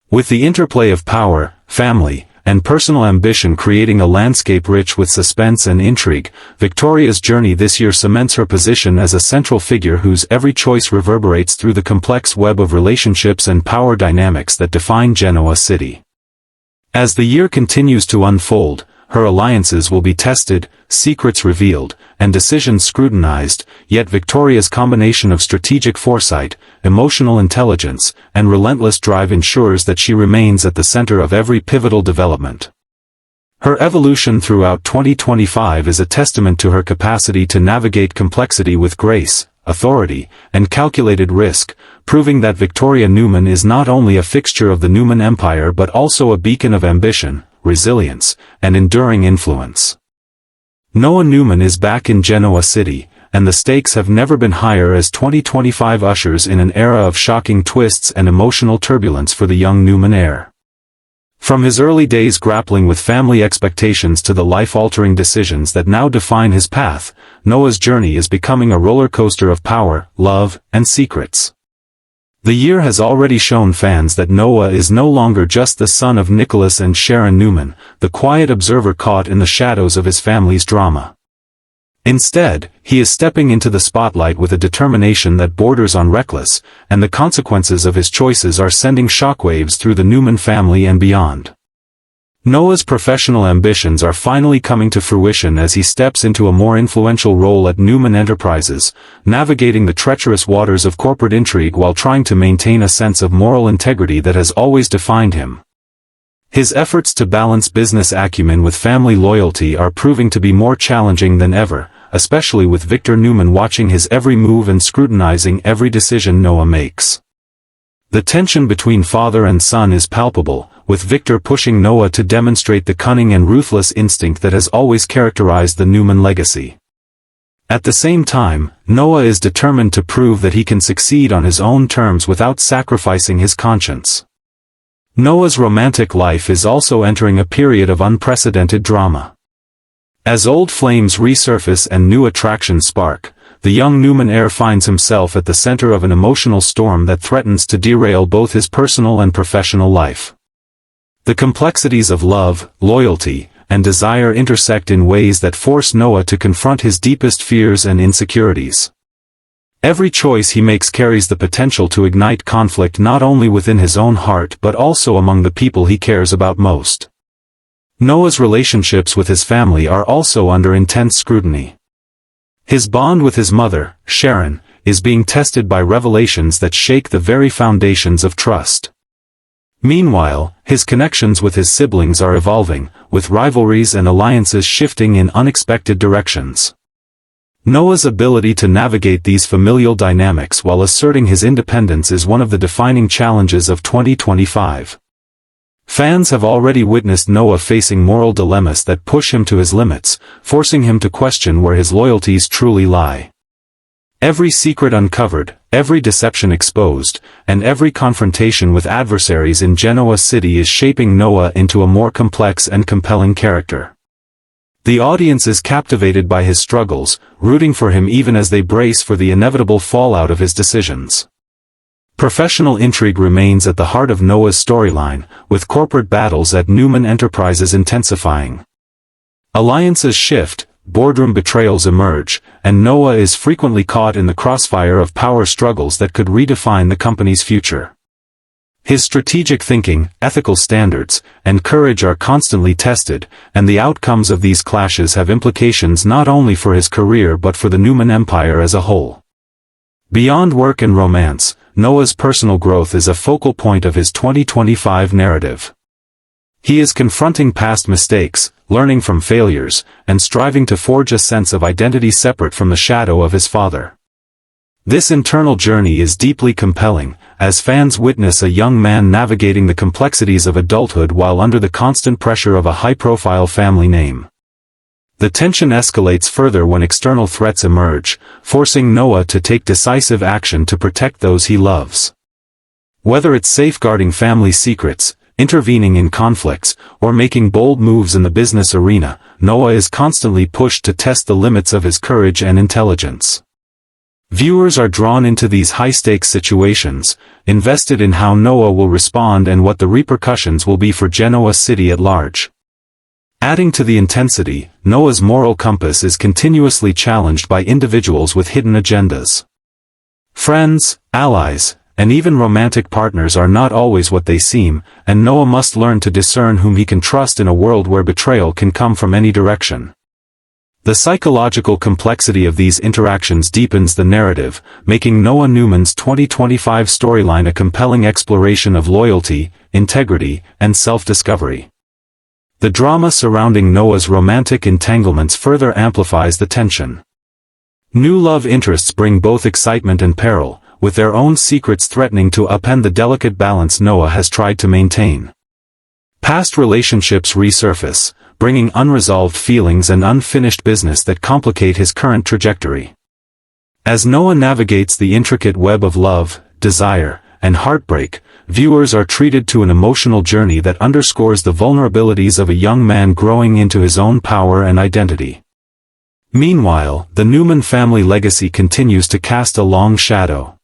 With the interplay of power, family, and personal ambition creating a landscape rich with suspense and intrigue, Victoria's journey this year cements her position as a central figure whose every choice reverberates through the complex web of relationships and power dynamics that define Genoa City. As the year continues to unfold, her alliances will be tested, secrets revealed, and decisions scrutinized, yet Victoria's combination of strategic foresight, emotional intelligence, and relentless drive ensures that she remains at the center of every pivotal development. Her evolution throughout 2025 is a testament to her capacity to navigate complexity with grace, authority, and calculated risk, proving that Victoria Newman is not only a fixture of the Newman Empire but also a beacon of ambition, resilience, and enduring influence. Noah Newman is back in Genoa City, and the stakes have never been higher as 2025 ushers in an era of shocking twists and emotional turbulence for the young Newman heir. From his early days grappling with family expectations to the life-altering decisions that now define his path, Noah's journey is becoming a roller coaster of power, love, and secrets. The year has already shown fans that Noah is no longer just the son of Nicholas and Sharon Newman, the quiet observer caught in the shadows of his family's drama. Instead, he is stepping into the spotlight with a determination that borders on reckless, and the consequences of his choices are sending shockwaves through the Newman family and beyond. Noah's professional ambitions are finally coming to fruition as he steps into a more influential role at Newman Enterprises, navigating the treacherous waters of corporate intrigue while trying to maintain a sense of moral integrity that has always defined him. His efforts to balance business acumen with family loyalty are proving to be more challenging than ever, especially with Victor Newman watching his every move and scrutinizing every decision Noah makes. The tension between father and son is palpable, with Victor pushing Noah to demonstrate the cunning and ruthless instinct that has always characterized the Newman legacy. At the same time, Noah is determined to prove that he can succeed on his own terms without sacrificing his conscience. Noah's romantic life is also entering a period of unprecedented drama. As old flames resurface and new attractions spark, the young Newman heir finds himself at the center of an emotional storm that threatens to derail both his personal and professional life. The complexities of love, loyalty, and desire intersect in ways that force Noah to confront his deepest fears and insecurities. Every choice he makes carries the potential to ignite conflict not only within his own heart but also among the people he cares about most. Noah's relationships with his family are also under intense scrutiny. His bond with his mother, Sharon, is being tested by revelations that shake the very foundations of trust. Meanwhile, his connections with his siblings are evolving, with rivalries and alliances shifting in unexpected directions. Noah's ability to navigate these familial dynamics while asserting his independence is one of the defining challenges of 2025. Fans have already witnessed Noah facing moral dilemmas that push him to his limits, forcing him to question where his loyalties truly lie. Every secret uncovered, every deception exposed, and every confrontation with adversaries in Genoa City is shaping Noah into a more complex and compelling character. The audience is captivated by his struggles, rooting for him even as they brace for the inevitable fallout of his decisions. Professional intrigue remains at the heart of Noah's storyline, with corporate battles at Newman Enterprises intensifying. Alliances shift, boardroom betrayals emerge, and Noah is frequently caught in the crossfire of power struggles that could redefine the company's future. His strategic thinking, ethical standards, and courage are constantly tested, and the outcomes of these clashes have implications not only for his career but for the Newman Empire as a whole. Beyond work and romance, Noah's personal growth is a focal point of his 2025 narrative. He is confronting past mistakes, learning from failures, and striving to forge a sense of identity separate from the shadow of his father. This internal journey is deeply compelling, as fans witness a young man navigating the complexities of adulthood while under the constant pressure of a high-profile family name. The tension escalates further when external threats emerge, forcing Noah to take decisive action to protect those he loves. Whether it's safeguarding family secrets, intervening in conflicts, or making bold moves in the business arena, Noah is constantly pushed to test the limits of his courage and intelligence. Viewers are drawn into these high-stakes situations, invested in how Noah will respond and what the repercussions will be for Genoa City at large. Adding to the intensity, Noah's moral compass is continuously challenged by individuals with hidden agendas. Friends, allies, and even romantic partners are not always what they seem, and Noah must learn to discern whom he can trust in a world where betrayal can come from any direction. The psychological complexity of these interactions deepens the narrative, making Noah Newman's 2025 storyline a compelling exploration of loyalty, integrity, and self-discovery. The drama surrounding Noah's romantic entanglements further amplifies the tension. New love interests bring both excitement and peril, with their own secrets threatening to upend the delicate balance Noah has tried to maintain. Past relationships resurface, bringing unresolved feelings and unfinished business that complicate his current trajectory. As Noah navigates the intricate web of love, desire, and heartbreak, viewers are treated to an emotional journey that underscores the vulnerabilities of a young man growing into his own power and identity. Meanwhile, the Newman family legacy continues to cast a long shadow.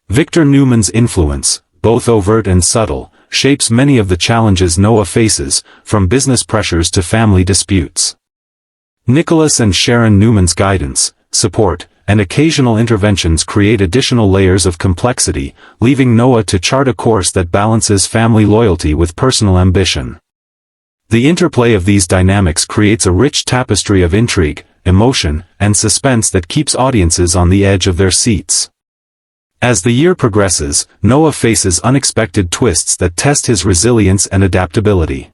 Victor Newman's influence, both overt and subtle, shapes many of the challenges Noah faces, from business pressures to family disputes. Nicholas and Sharon Newman's guidance, support, and occasional interventions create additional layers of complexity, leaving Noah to chart a course that balances family loyalty with personal ambition. The interplay of these dynamics creates a rich tapestry of intrigue, emotion, and suspense that keeps audiences on the edge of their seats. As the year progresses, Noah faces unexpected twists that test his resilience and adaptability.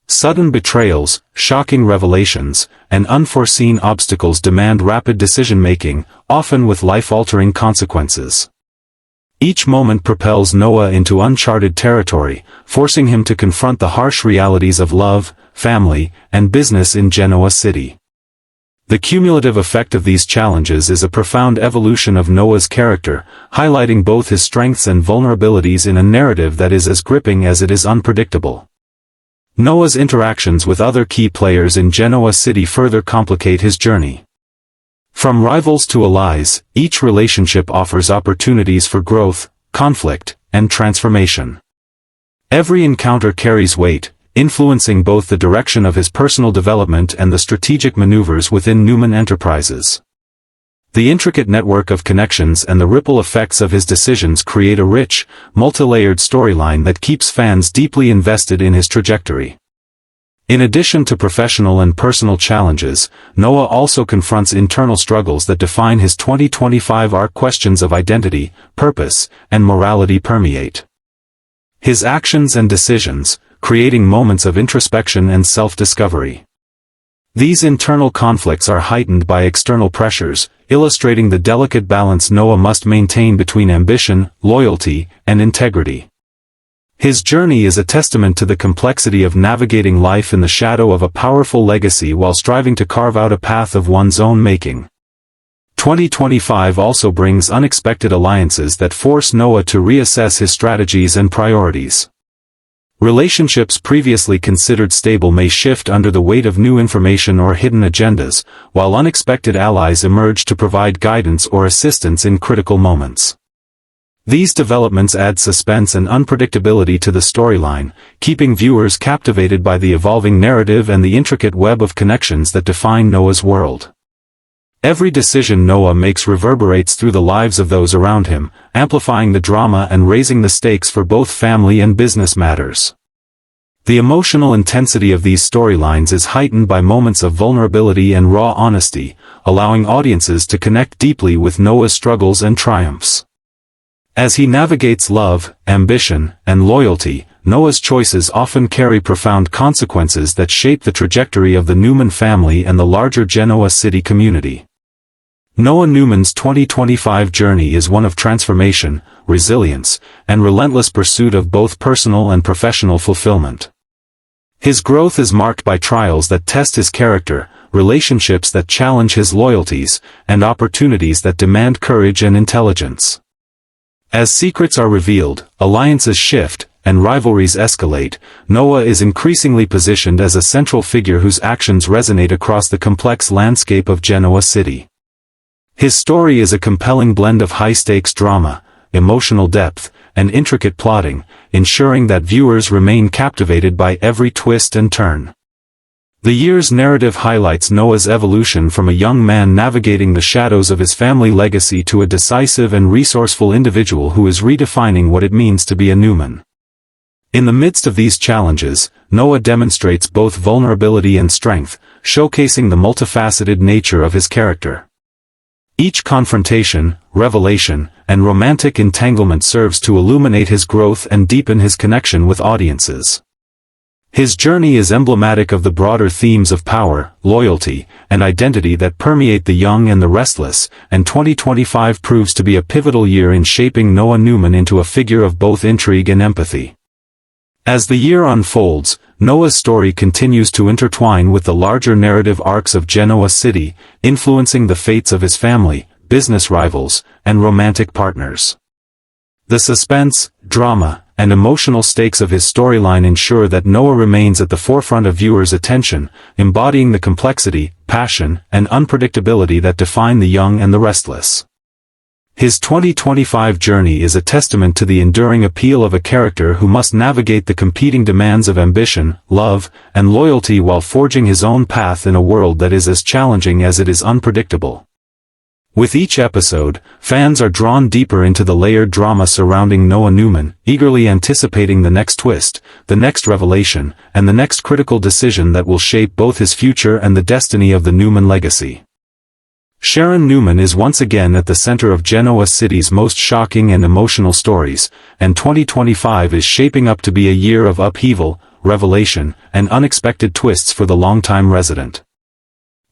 Sudden betrayals, shocking revelations, and unforeseen obstacles demand rapid decision-making, often with life-altering consequences. Each moment propels Noah into uncharted territory, forcing him to confront the harsh realities of love, family, and business in Genoa City. The cumulative effect of these challenges is a profound evolution of Noah's character, highlighting both his strengths and vulnerabilities in a narrative that is as gripping as it is unpredictable. Noah's interactions with other key players in Genoa City further complicate his journey. From rivals to allies, each relationship offers opportunities for growth, conflict, and transformation. Every encounter carries weight, influencing both the direction of his personal development and the strategic maneuvers within Newman Enterprises. The intricate network of connections and the ripple effects of his decisions create a rich, multi-layered storyline that keeps fans deeply invested in his trajectory. In addition to professional and personal challenges, Noah also confronts internal struggles that define his 2025 arc. Questions of identity, purpose, and morality permeate his actions and decisions, creating moments of introspection and self-discovery. These internal conflicts are heightened by external pressures, illustrating the delicate balance Noah must maintain between ambition, loyalty, and integrity. His journey is a testament to the complexity of navigating life in the shadow of a powerful legacy while striving to carve out a path of one's own making. 2025 also brings unexpected alliances that force Noah to reassess his strategies and priorities. Relationships previously considered stable may shift under the weight of new information or hidden agendas, while unexpected allies emerge to provide guidance or assistance in critical moments. These developments add suspense and unpredictability to the storyline, keeping viewers captivated by the evolving narrative and the intricate web of connections that define Noah's world. Every decision Noah makes reverberates through the lives of those around him, amplifying the drama and raising the stakes for both family and business matters. The emotional intensity of these storylines is heightened by moments of vulnerability and raw honesty, allowing audiences to connect deeply with Noah's struggles and triumphs. As he navigates love, ambition, and loyalty, Noah's choices often carry profound consequences that shape the trajectory of the Newman family and the larger Genoa city community. Noah Newman's 2025 journey is one of transformation, resilience, and relentless pursuit of both personal and professional fulfillment. His growth is marked by trials that test his character, relationships that challenge his loyalties, and opportunities that demand courage and intelligence. As secrets are revealed, alliances shift, and rivalries escalate, Noah is increasingly positioned as a central figure whose actions resonate across the complex landscape of Genoa City. His story is a compelling blend of high-stakes drama, emotional depth, and intricate plotting, ensuring that viewers remain captivated by every twist and turn. The year's narrative highlights Noah's evolution from a young man navigating the shadows of his family legacy to a decisive and resourceful individual who is redefining what it means to be a Newman. In the midst of these challenges, Noah demonstrates both vulnerability and strength, showcasing the multifaceted nature of his character. Each confrontation, revelation, and romantic entanglement serves to illuminate his growth and deepen his connection with audiences. His journey is emblematic of the broader themes of power, loyalty, and identity that permeate the young and the restless, and 2025 proves to be a pivotal year in shaping Noah Newman into a figure of both intrigue and empathy. As the year unfolds, Noah's story continues to intertwine with the larger narrative arcs of Genoa City, influencing the fates of his family, business rivals, and romantic partners. The suspense, drama, and emotional stakes of his storyline ensure that Noah remains at the forefront of viewers' attention, embodying the complexity, passion, and unpredictability that define the young and the restless. His 2025 journey is a testament to the enduring appeal of a character who must navigate the competing demands of ambition, love, and loyalty while forging his own path in a world that is as challenging as it is unpredictable. With each episode, fans are drawn deeper into the layered drama surrounding Noah Newman, eagerly anticipating the next twist, the next revelation, and the next critical decision that will shape both his future and the destiny of the Newman legacy. Sharon Newman is once again at the center of Genoa City's most shocking and emotional stories, and 2025 is shaping up to be a year of upheaval, revelation, and unexpected twists for the longtime resident.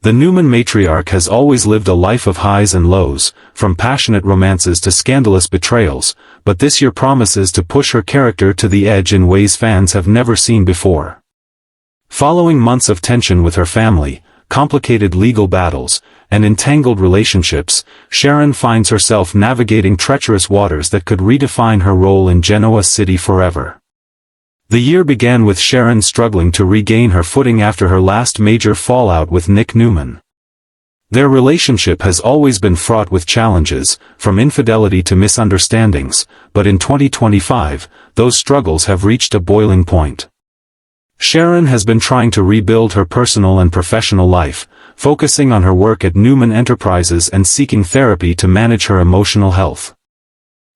The Newman matriarch has always lived a life of highs and lows, from passionate romances to scandalous betrayals, but this year promises to push her character to the edge in ways fans have never seen before. Following months of tension with her family, complicated legal battles, and entangled relationships, Sharon finds herself navigating treacherous waters that could redefine her role in Genoa City forever. The year began with Sharon struggling to regain her footing after her last major fallout with Nick Newman. Their relationship has always been fraught with challenges, from infidelity to misunderstandings, but in 2025, those struggles have reached a boiling point. Sharon has been trying to rebuild her personal and professional life, focusing on her work at Newman Enterprises and seeking therapy to manage her emotional health.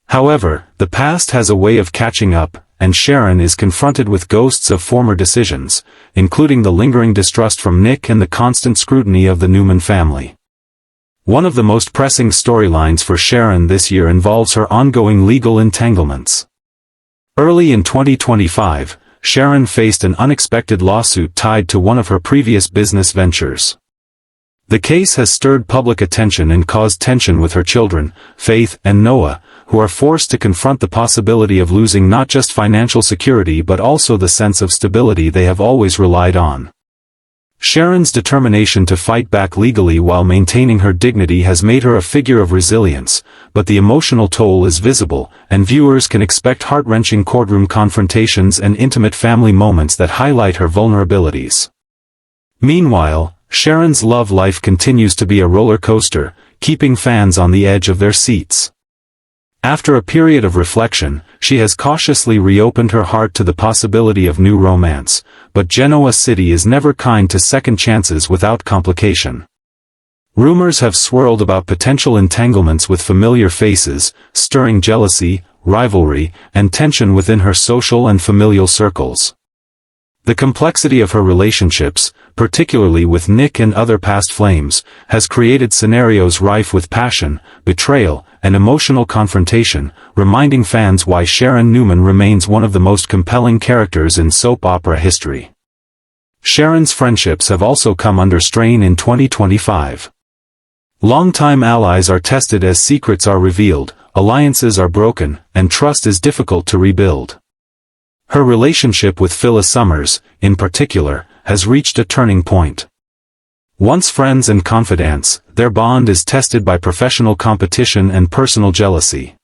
However, the past has a way of catching up, and Sharon is confronted with ghosts of former decisions, including the lingering distrust from Nick and the constant scrutiny of the Newman family. One of the most pressing storylines for Sharon this year involves her ongoing legal entanglements. Early in 2025, Sharon faced an unexpected lawsuit tied to one of her previous business ventures. The case has stirred public attention and caused tension with her children, Faith and Noah, who are forced to confront the possibility of losing not just financial security but also the sense of stability they have always relied on. Sharon's determination to fight back legally while maintaining her dignity has made her a figure of resilience, but the emotional toll is visible, and viewers can expect heart-wrenching courtroom confrontations and intimate family moments that highlight her vulnerabilities. Meanwhile, Sharon's love life continues to be a roller coaster, keeping fans on the edge of their seats. After a period of reflection, she has cautiously reopened her heart to the possibility of new romance, but Genoa City is never kind to second chances without complication. Rumors have swirled about potential entanglements with familiar faces, stirring jealousy, rivalry, and tension within her social and familial circles. The complexity of her relationships, particularly with Nick and other past flames, has created scenarios rife with passion, betrayal, and emotional confrontation, reminding fans why Sharon Newman remains one of the most compelling characters in soap opera history. Sharon's friendships have also come under strain in 2025. Longtime allies are tested as secrets are revealed, alliances are broken, and trust is difficult to rebuild. Her relationship with Phyllis Summers, in particular, has reached a turning point. Once friends and confidants, their bond is tested by professional competition and personal jealousy.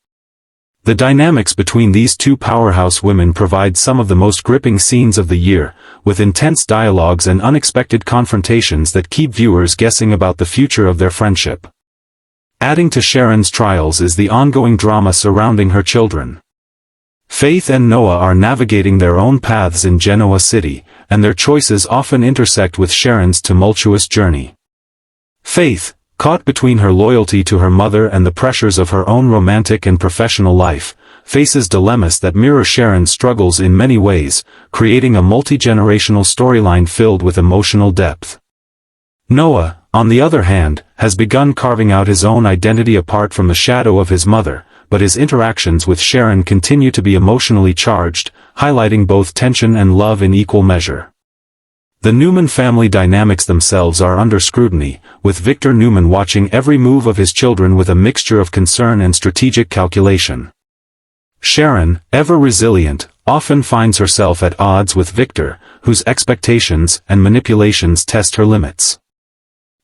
The dynamics between these two powerhouse women provide some of the most gripping scenes of the year, with intense dialogues and unexpected confrontations that keep viewers guessing about the future of their friendship. Adding to Sharon's trials is the ongoing drama surrounding her children. Faith and Noah are navigating their own paths in Genoa City, and their choices often intersect with Sharon's tumultuous journey. Faith, caught between her loyalty to her mother and the pressures of her own romantic and professional life, faces dilemmas that mirror Sharon's struggles in many ways, creating a multi-generational storyline filled with emotional depth. Noah, on the other hand, has begun carving out his own identity apart from the shadow of his mother, but his interactions with Sharon continue to be emotionally charged, highlighting both tension and love in equal measure. The Newman family dynamics themselves are under scrutiny, with Victor Newman watching every move of his children with a mixture of concern and strategic calculation. Sharon, ever resilient, often finds herself at odds with Victor, whose expectations and manipulations test her limits.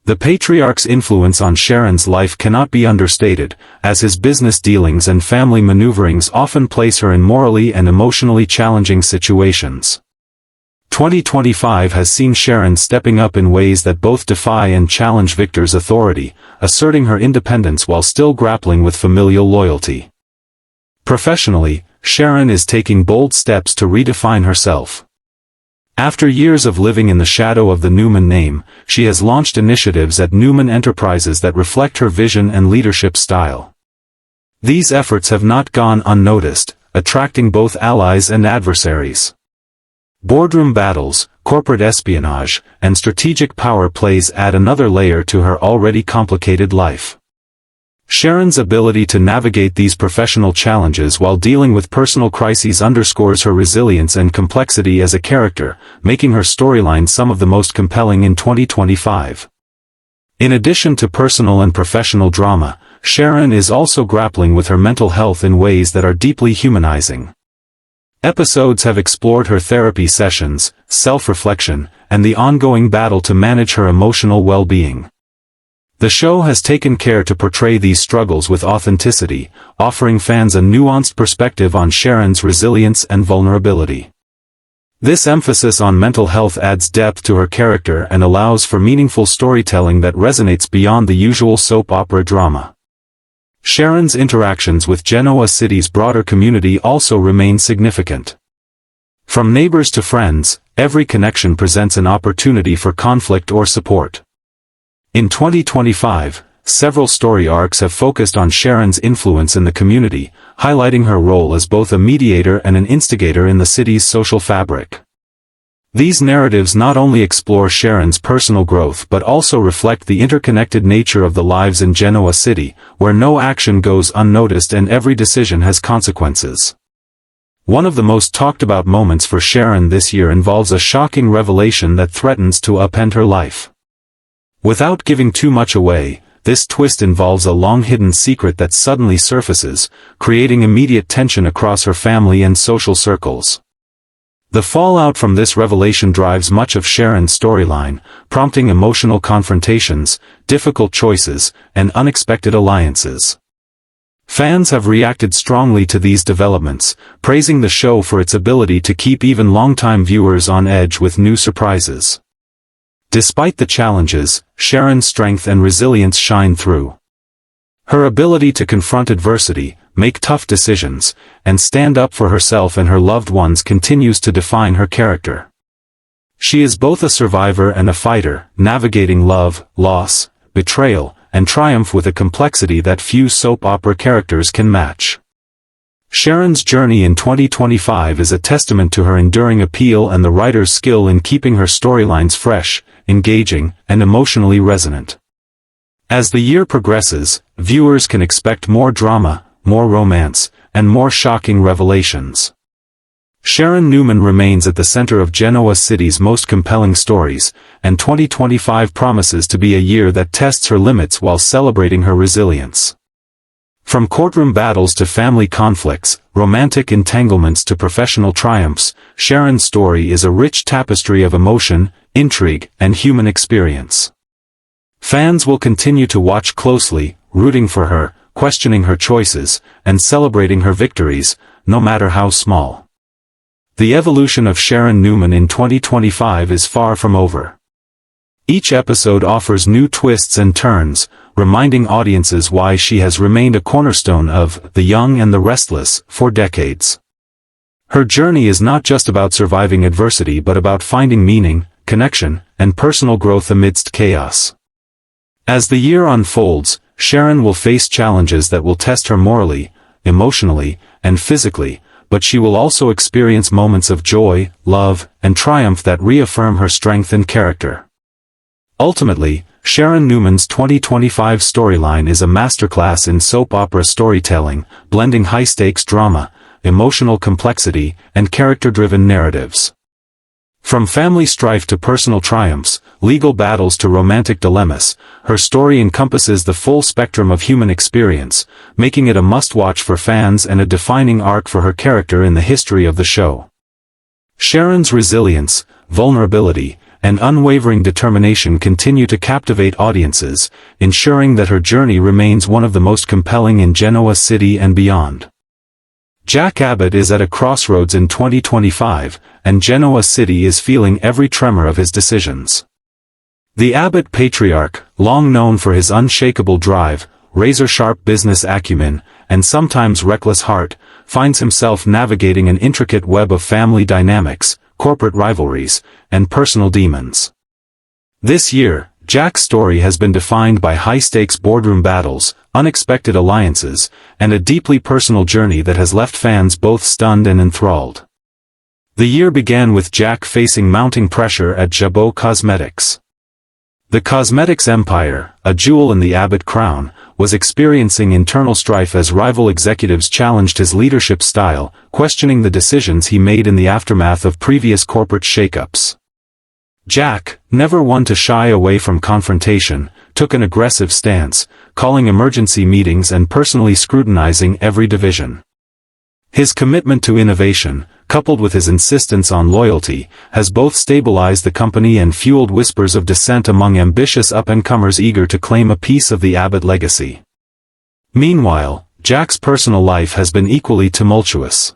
The patriarch's influence on Sharon's life cannot be understated, as his business dealings and family maneuverings often place her in morally and emotionally challenging situations. 2025 has seen Sharon stepping up in ways that both defy and challenge Victor's authority, asserting her independence while still grappling with familial loyalty. Professionally, Sharon is taking bold steps to redefine herself. After years of living in the shadow of the Newman name, she has launched initiatives at Newman Enterprises that reflect her vision and leadership style. These efforts have not gone unnoticed, attracting both allies and adversaries. Boardroom battles, corporate espionage, and strategic power plays add another layer to her already complicated life. Sharon's ability to navigate these professional challenges while dealing with personal crises underscores her resilience and complexity as a character, making her storyline some of the most compelling in 2025. In addition to personal and professional drama, Sharon is also grappling with her mental health in ways that are deeply humanizing. Episodes have explored her therapy sessions, self-reflection, and the ongoing battle to manage her emotional well-being. The show has taken care to portray these struggles with authenticity, offering fans a nuanced perspective on Sharon's resilience and vulnerability. This emphasis on mental health adds depth to her character and allows for meaningful storytelling that resonates beyond the usual soap opera drama. Sharon's interactions with Genoa City's broader community also remain significant. From neighbors to friends, every connection presents an opportunity for conflict or support. In 2025, several story arcs have focused on Sharon's influence in the community, highlighting her role as both a mediator and an instigator in the city's social fabric. These narratives not only explore Sharon's personal growth but also reflect the interconnected nature of the lives in Genoa City, where no action goes unnoticed and every decision has consequences. One of the most talked about moments for Sharon this year involves a shocking revelation that threatens to upend her life. Without giving too much away, this twist involves a long-hidden secret that suddenly surfaces, creating immediate tension across her family and social circles. The fallout from this revelation drives much of Sharon's storyline, prompting emotional confrontations, difficult choices, and unexpected alliances. Fans have reacted strongly to these developments, praising the show for its ability to keep even longtime viewers on edge with new surprises. Despite the challenges, Sharon's strength and resilience shine through. Her ability to confront adversity, make tough decisions, and stand up for herself and her loved ones continues to define her character. She is both a survivor and a fighter, navigating love, loss, betrayal, and triumph with a complexity that few soap opera characters can match. Sharon's journey in 2025 is a testament to her enduring appeal and the writer's skill in keeping her storylines fresh, engaging, and emotionally resonant. As the year progresses, viewers can expect more drama, more romance, and more shocking revelations. Sharon Newman remains at the center of Genoa City's most compelling stories, and 2025 promises to be a year that tests her limits while celebrating her resilience. From courtroom battles to family conflicts, romantic entanglements to professional triumphs, Sharon's story is a rich tapestry of emotion, intrigue, and human experience. Fans will continue to watch closely, rooting for her, questioning her choices, and celebrating her victories, no matter how small. The evolution of Sharon Newman in 2025 is far from over. Each episode offers new twists and turns, reminding audiences why she has remained a cornerstone of The Young and the Restless for decades. Her journey is not just about surviving adversity but about finding meaning, connection, and personal growth amidst chaos. As the year unfolds, Sharon will face challenges that will test her morally, emotionally, and physically, but she will also experience moments of joy, love, and triumph that reaffirm her strength and character. Ultimately, Sharon Newman's 2025 storyline is a masterclass in soap opera storytelling, blending high-stakes drama, emotional complexity, and character-driven narratives. From family strife to personal triumphs, legal battles to romantic dilemmas, her story encompasses the full spectrum of human experience, making it a must-watch for fans and a defining arc for her character in the history of the show. Sharon's resilience, vulnerability, and unwavering determination continue to captivate audiences, ensuring that her journey remains one of the most compelling in Genoa City and beyond. Jack Abbott is at a crossroads in 2025, and Genoa City is feeling every tremor of his decisions. The Abbott patriarch, long known for his unshakable drive, razor-sharp business acumen, and sometimes reckless heart, finds himself navigating an intricate web of family dynamics, corporate rivalries, and personal demons. This year, Jack's story has been defined by high-stakes boardroom battles, unexpected alliances, and a deeply personal journey that has left fans both stunned and enthralled. The year began with Jack facing mounting pressure at Jabot Cosmetics. The cosmetics empire, a jewel in the Abbott crown, was experiencing internal strife as rival executives challenged his leadership style, questioning the decisions he made in the aftermath of previous corporate shakeups. Jack, never one to shy away from confrontation, took an aggressive stance, calling emergency meetings and personally scrutinizing every division. His commitment to innovation, coupled with his insistence on loyalty, has both stabilized the company and fueled whispers of dissent among ambitious up-and-comers eager to claim a piece of the Abbott legacy. Meanwhile, Jack's personal life has been equally tumultuous.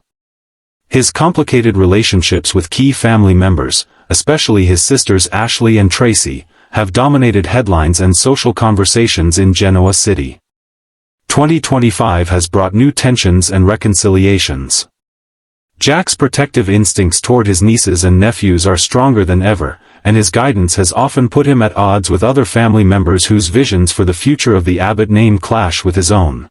His complicated relationships with key family members, especially his sisters Ashley and Tracy, have dominated headlines and social conversations in Genoa City. 2025 has brought new tensions and reconciliations. Jack's protective instincts toward his nieces and nephews are stronger than ever, and his guidance has often put him at odds with other family members whose visions for the future of the Abbott name clash with his own.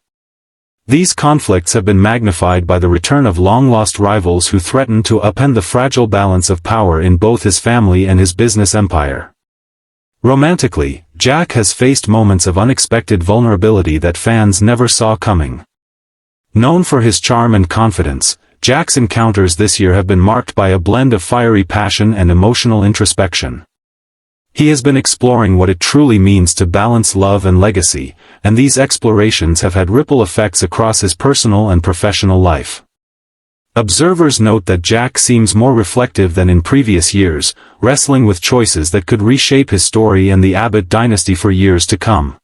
These conflicts have been magnified by the return of long-lost rivals who threaten to upend the fragile balance of power in both his family and his business empire. Romantically, Jack has faced moments of unexpected vulnerability that fans never saw coming. Known for his charm and confidence, Jack's encounters this year have been marked by a blend of fiery passion and emotional introspection. He has been exploring what it truly means to balance love and legacy, and these explorations have had ripple effects across his personal and professional life. Observers note that Jack seems more reflective than in previous years, wrestling with choices that could reshape his story and the Abbott dynasty for years to come.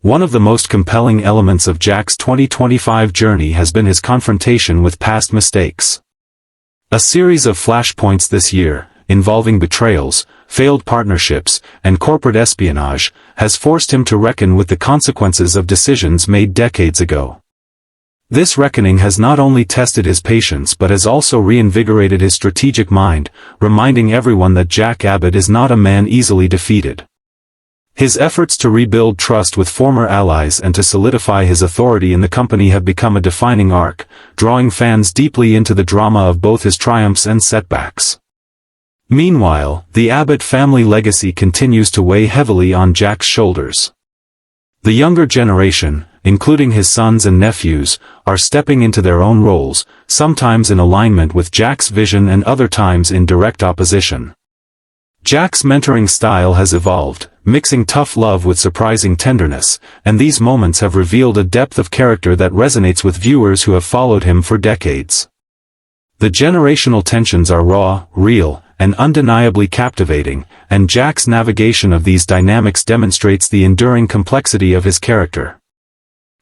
One of the most compelling elements of Jack's 2025 journey has been his confrontation with past mistakes. A series of flashpoints this year, involving betrayals, failed partnerships, and corporate espionage, has forced him to reckon with the consequences of decisions made decades ago. This reckoning has not only tested his patience but has also reinvigorated his strategic mind, reminding everyone that Jack Abbott is not a man easily defeated. His efforts to rebuild trust with former allies and to solidify his authority in the company have become a defining arc, drawing fans deeply into the drama of both his triumphs and setbacks. Meanwhile, the Abbott family legacy continues to weigh heavily on Jack's shoulders. The younger generation, including his sons and nephews, are stepping into their own roles, sometimes in alignment with Jack's vision and other times in direct opposition. Jack's mentoring style has evolved, mixing tough love with surprising tenderness, and these moments have revealed a depth of character that resonates with viewers who have followed him for decades. The generational tensions are raw, real, and undeniably captivating, and Jack's navigation of these dynamics demonstrates the enduring complexity of his character.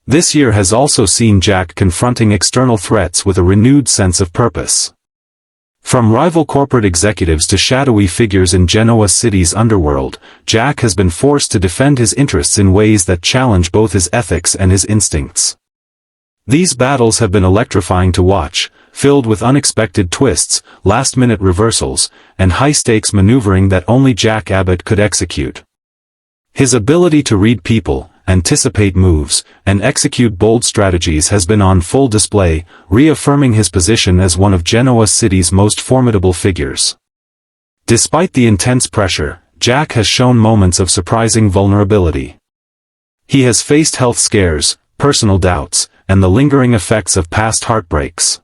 This year has also seen Jack confronting external threats with a renewed sense of purpose. From rival corporate executives to shadowy figures in Genoa City's underworld, Jack has been forced to defend his interests in ways that challenge both his ethics and his instincts. These battles have been electrifying to watch, filled with unexpected twists, last-minute reversals, and high-stakes maneuvering that only Jack Abbott could execute. His ability to read people, anticipate moves, and execute bold strategies has been on full display, reaffirming his position as one of Genoa City's most formidable figures. Despite the intense pressure, Jack has shown moments of surprising vulnerability. He has faced health scares, personal doubts, and the lingering effects of past heartbreaks.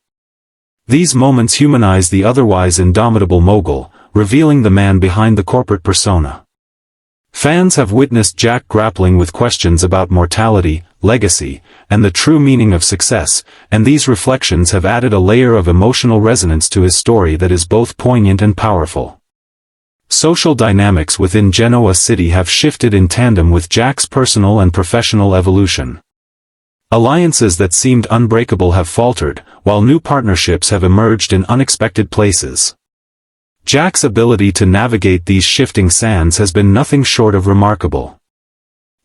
These moments humanize the otherwise indomitable mogul, revealing the man behind the corporate persona. Fans have witnessed Jack grappling with questions about mortality, legacy, and the true meaning of success, and these reflections have added a layer of emotional resonance to his story that is both poignant and powerful. Social dynamics within Genoa City have shifted in tandem with Jack's personal and professional evolution. Alliances that seemed unbreakable have faltered, while new partnerships have emerged in unexpected places. Jack's ability to navigate these shifting sands has been nothing short of remarkable.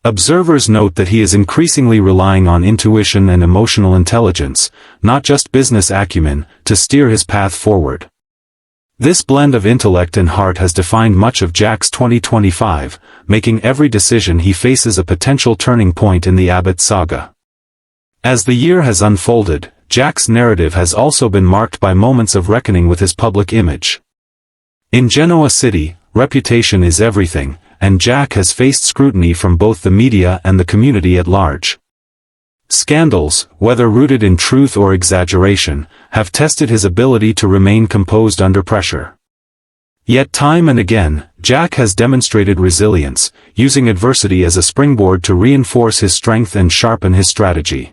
Observers note that he is increasingly relying on intuition and emotional intelligence, not just business acumen, to steer his path forward. This blend of intellect and heart has defined much of Jack's 2025, making every decision he faces a potential turning point in the Abbott saga. As the year has unfolded, Jack's narrative has also been marked by moments of reckoning with his public image. In Genoa City, reputation is everything, and Jack has faced scrutiny from both the media and the community at large. Scandals, whether rooted in truth or exaggeration, have tested his ability to remain composed under pressure. Yet time and again, Jack has demonstrated resilience, using adversity as a springboard to reinforce his strength and sharpen his strategy.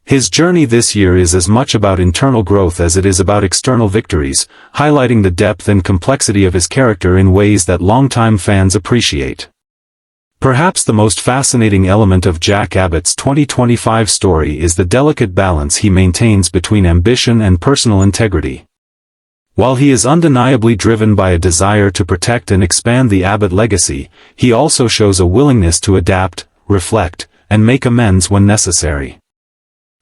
His journey this year is as much about internal growth as it is about external victories, highlighting the depth and complexity of his character in ways that longtime fans appreciate. Perhaps the most fascinating element of Jack Abbott's 2025 story is the delicate balance he maintains between ambition and personal integrity. While he is undeniably driven by a desire to protect and expand the Abbott legacy, he also shows a willingness to adapt, reflect, and make amends when necessary.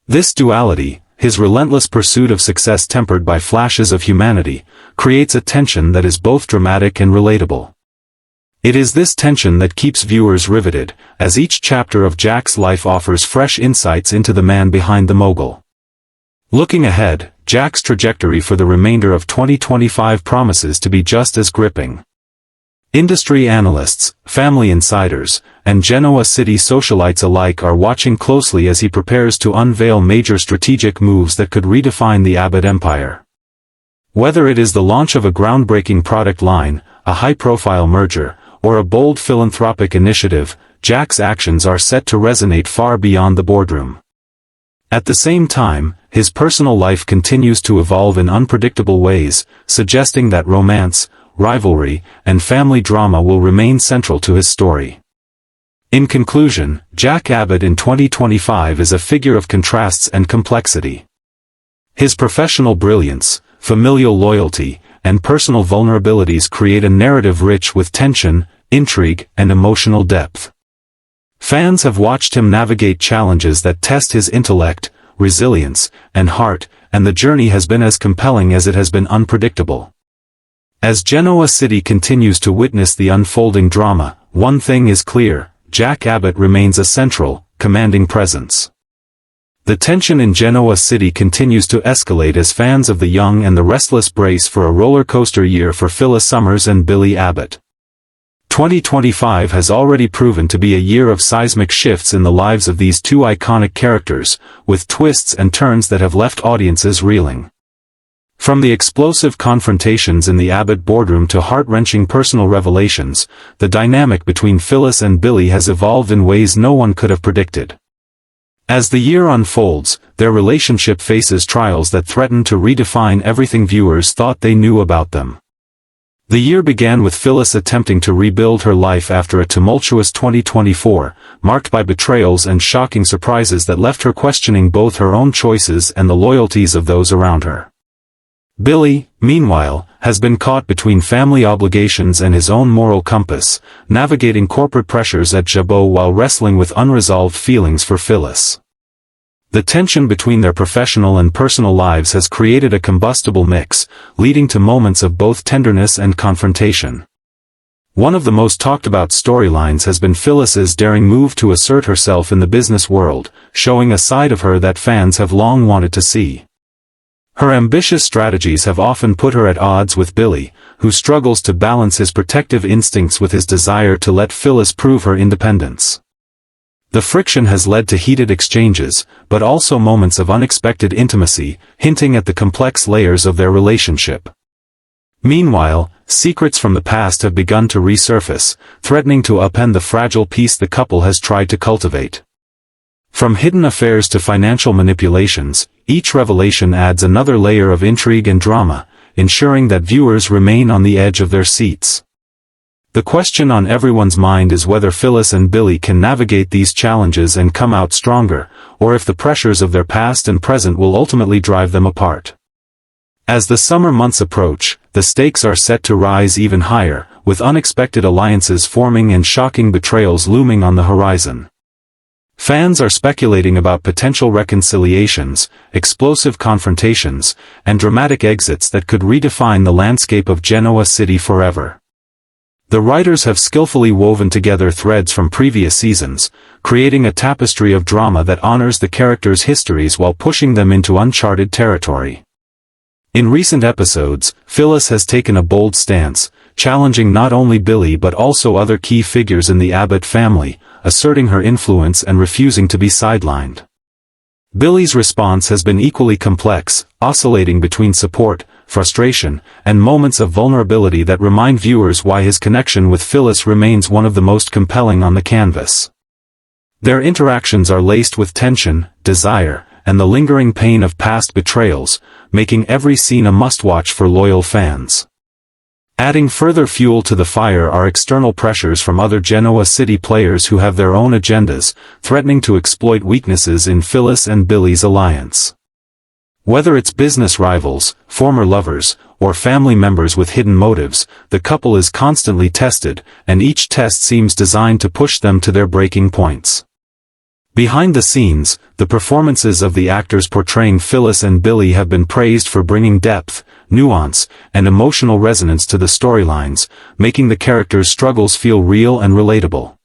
This duality, his relentless pursuit of success tempered by flashes of humanity, creates a tension that is both dramatic and relatable. It is this tension that keeps viewers riveted, as each chapter of Jack's life offers fresh insights into the man behind the mogul. Looking ahead, Jack's trajectory for the remainder of 2025 promises to be just as gripping. Industry analysts, family insiders, and Genoa City socialites alike are watching closely as he prepares to unveil major strategic moves that could redefine the Abbott empire. Whether it is the launch of a groundbreaking product line, a high-profile merger, or a bold philanthropic initiative, Jack's actions are set to resonate far beyond the boardroom. At the same time, his personal life continues to evolve in unpredictable ways, suggesting that romance, rivalry, and family drama will remain central to his story. In conclusion, Jack Abbott in 2025 is a figure of contrasts and complexity. His professional brilliance, familial loyalty, and personal vulnerabilities create a narrative rich with tension, intrigue, and emotional depth. Fans have watched him navigate challenges that test his intellect, resilience, and heart, and the journey has been as compelling as it has been unpredictable. As Genoa City continues to witness the unfolding drama, one thing is clear: Jack Abbott remains a central, commanding presence. The tension in Genoa City continues to escalate as fans of The Young and the Restless brace for a roller coaster year for Phyllis Summers and Billy Abbott. 2025 has already proven to be a year of seismic shifts in the lives of these two iconic characters, with twists and turns that have left audiences reeling. From the explosive confrontations in the Abbott boardroom to heart-wrenching personal revelations, the dynamic between Phyllis and Billy has evolved in ways no one could have predicted. As the year unfolds, their relationship faces trials that threaten to redefine everything viewers thought they knew about them. The year began with Phyllis attempting to rebuild her life after a tumultuous 2024, marked by betrayals and shocking surprises that left her questioning both her own choices and the loyalties of those around her. Billy, meanwhile, has been caught between family obligations and his own moral compass, navigating corporate pressures at Jabot while wrestling with unresolved feelings for Phyllis. The tension between their professional and personal lives has created a combustible mix, leading to moments of both tenderness and confrontation. One of the most talked about storylines has been Phyllis's daring move to assert herself in the business world, showing a side of her that fans have long wanted to see. Her ambitious strategies have often put her at odds with Billy, who struggles to balance his protective instincts with his desire to let Phyllis prove her independence. The friction has led to heated exchanges, but also moments of unexpected intimacy, hinting at the complex layers of their relationship. Meanwhile, secrets from the past have begun to resurface, threatening to upend the fragile peace the couple has tried to cultivate. From hidden affairs to financial manipulations, each revelation adds another layer of intrigue and drama, ensuring that viewers remain on the edge of their seats. The question on everyone's mind is whether Phyllis and Billy can navigate these challenges and come out stronger, or if the pressures of their past and present will ultimately drive them apart. As the summer months approach, the stakes are set to rise even higher, with unexpected alliances forming and shocking betrayals looming on the horizon. Fans are speculating about potential reconciliations, explosive confrontations, and dramatic exits that could redefine the landscape of Genoa City forever. The writers have skillfully woven together threads from previous seasons, creating a tapestry of drama that honors the characters' histories while pushing them into uncharted territory. In recent episodes, Phyllis has taken a bold stance, challenging not only Billy but also other key figures in the Abbott family, asserting her influence and refusing to be sidelined. Billy's response has been equally complex, oscillating between support, frustration, and moments of vulnerability that remind viewers why his connection with Phyllis remains one of the most compelling on the canvas. Their interactions are laced with tension, desire, and the lingering pain of past betrayals, making every scene a must-watch for loyal fans. Adding further fuel to the fire are external pressures from other Genoa City players who have their own agendas, threatening to exploit weaknesses in Phyllis and Billy's alliance. Whether it's business rivals, former lovers, or family members with hidden motives, the couple is constantly tested, and each test seems designed to push them to their breaking points. Behind the scenes, the performances of the actors portraying Phyllis and Billy have been praised for bringing depth, nuance, and emotional resonance to the storylines, making the characters' struggles feel real and relatable.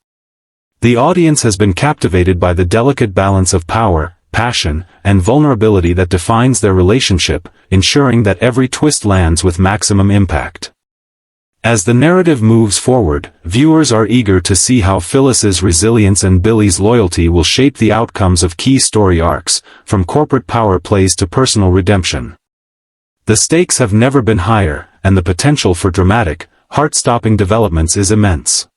The audience has been captivated by the delicate balance of power, passion, and vulnerability that defines their relationship, ensuring that every twist lands with maximum impact. As the narrative moves forward, viewers are eager to see how Phyllis's resilience and Billy's loyalty will shape the outcomes of key story arcs, from corporate power plays to personal redemption. The stakes have never been higher, and the potential for dramatic, heart-stopping developments is immense.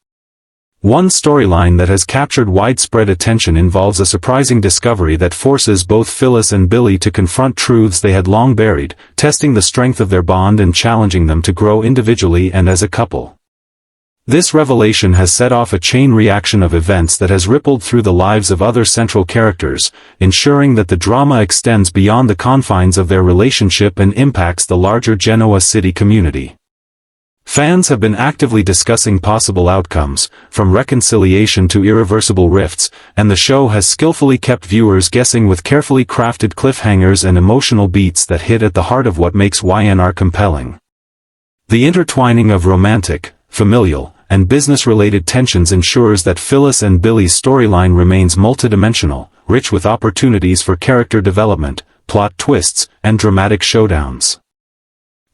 One storyline that has captured widespread attention involves a surprising discovery that forces both Phyllis and Billy to confront truths they had long buried, testing the strength of their bond and challenging them to grow individually and as a couple. This revelation has set off a chain reaction of events that has rippled through the lives of other central characters, ensuring that the drama extends beyond the confines of their relationship and impacts the larger Genoa City community. Fans have been actively discussing possible outcomes, from reconciliation to irreversible rifts, and the show has skillfully kept viewers guessing with carefully crafted cliffhangers and emotional beats that hit at the heart of what makes Y&R compelling. The intertwining of romantic, familial, and business-related tensions ensures that Phyllis and Billy's storyline remains multidimensional, rich with opportunities for character development, plot twists, and dramatic showdowns.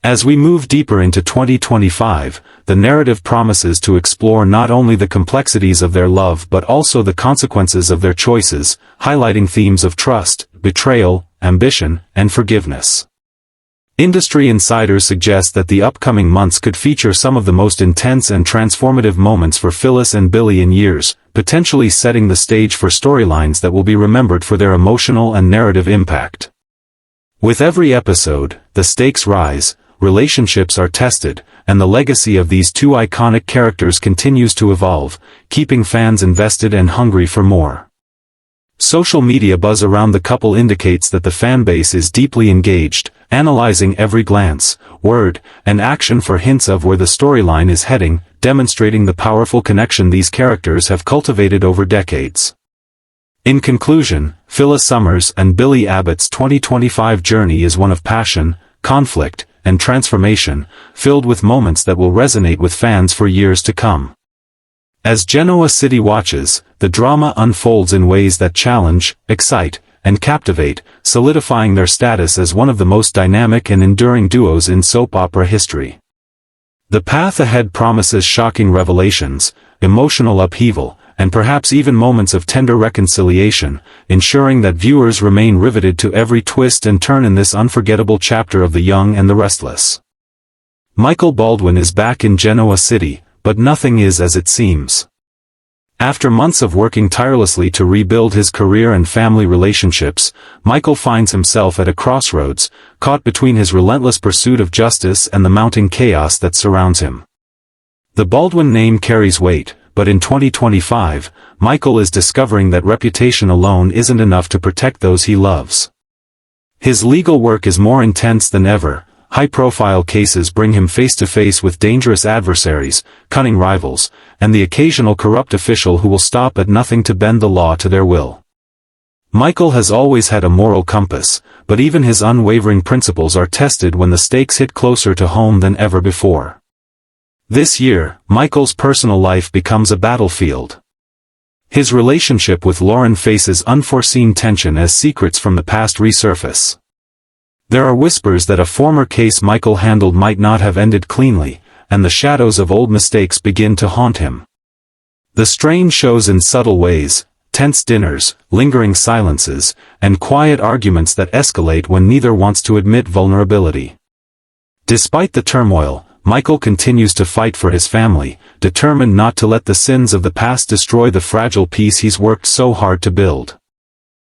As we move deeper into 2025, the narrative promises to explore not only the complexities of their love but also the consequences of their choices, highlighting themes of trust, betrayal, ambition, and forgiveness. Industry insiders suggest that the upcoming months could feature some of the most intense and transformative moments for Phyllis and Billy in years, potentially setting the stage for storylines that will be remembered for their emotional and narrative impact. With every episode, the stakes rise, relationships are tested, and the legacy of these two iconic characters continues to evolve, keeping fans invested and hungry for more. Social media buzz around the couple indicates that the fanbase is deeply engaged, analyzing every glance, word, and action for hints of where the storyline is heading, demonstrating the powerful connection these characters have cultivated over decades. In conclusion, Phyllis Summers and Billy Abbott's 2025 journey is one of passion, conflict, and transformation, filled with moments that will resonate with fans for years to come. As Genoa City watches, the drama unfolds in ways that challenge, excite, and captivate, solidifying their status as one of the most dynamic and enduring duos in soap opera history. The path ahead promises shocking revelations, emotional upheaval, and perhaps even moments of tender reconciliation, ensuring that viewers remain riveted to every twist and turn in this unforgettable chapter of The Young and the Restless. Michael Baldwin is back in Genoa City, but nothing is as it seems. After months of working tirelessly to rebuild his career and family relationships, Michael finds himself at a crossroads, caught between his relentless pursuit of justice and the mounting chaos that surrounds him. The Baldwin name carries weight, but in 2025, Michael is discovering that reputation alone isn't enough to protect those he loves. His legal work is more intense than ever. High-profile cases bring him face-to-face with dangerous adversaries, cunning rivals, and the occasional corrupt official who will stop at nothing to bend the law to their will. Michael has always had a moral compass, but even his unwavering principles are tested when the stakes hit closer to home than ever before. This year, Michael's personal life becomes a battlefield. His relationship with Lauren faces unforeseen tension as secrets from the past resurface. There are whispers that a former case Michael handled might not have ended cleanly, and the shadows of old mistakes begin to haunt him. The strain shows in subtle ways, tense dinners, lingering silences, and quiet arguments that escalate when neither wants to admit vulnerability. Despite the turmoil, Michael continues to fight for his family, determined not to let the sins of the past destroy the fragile peace he's worked so hard to build.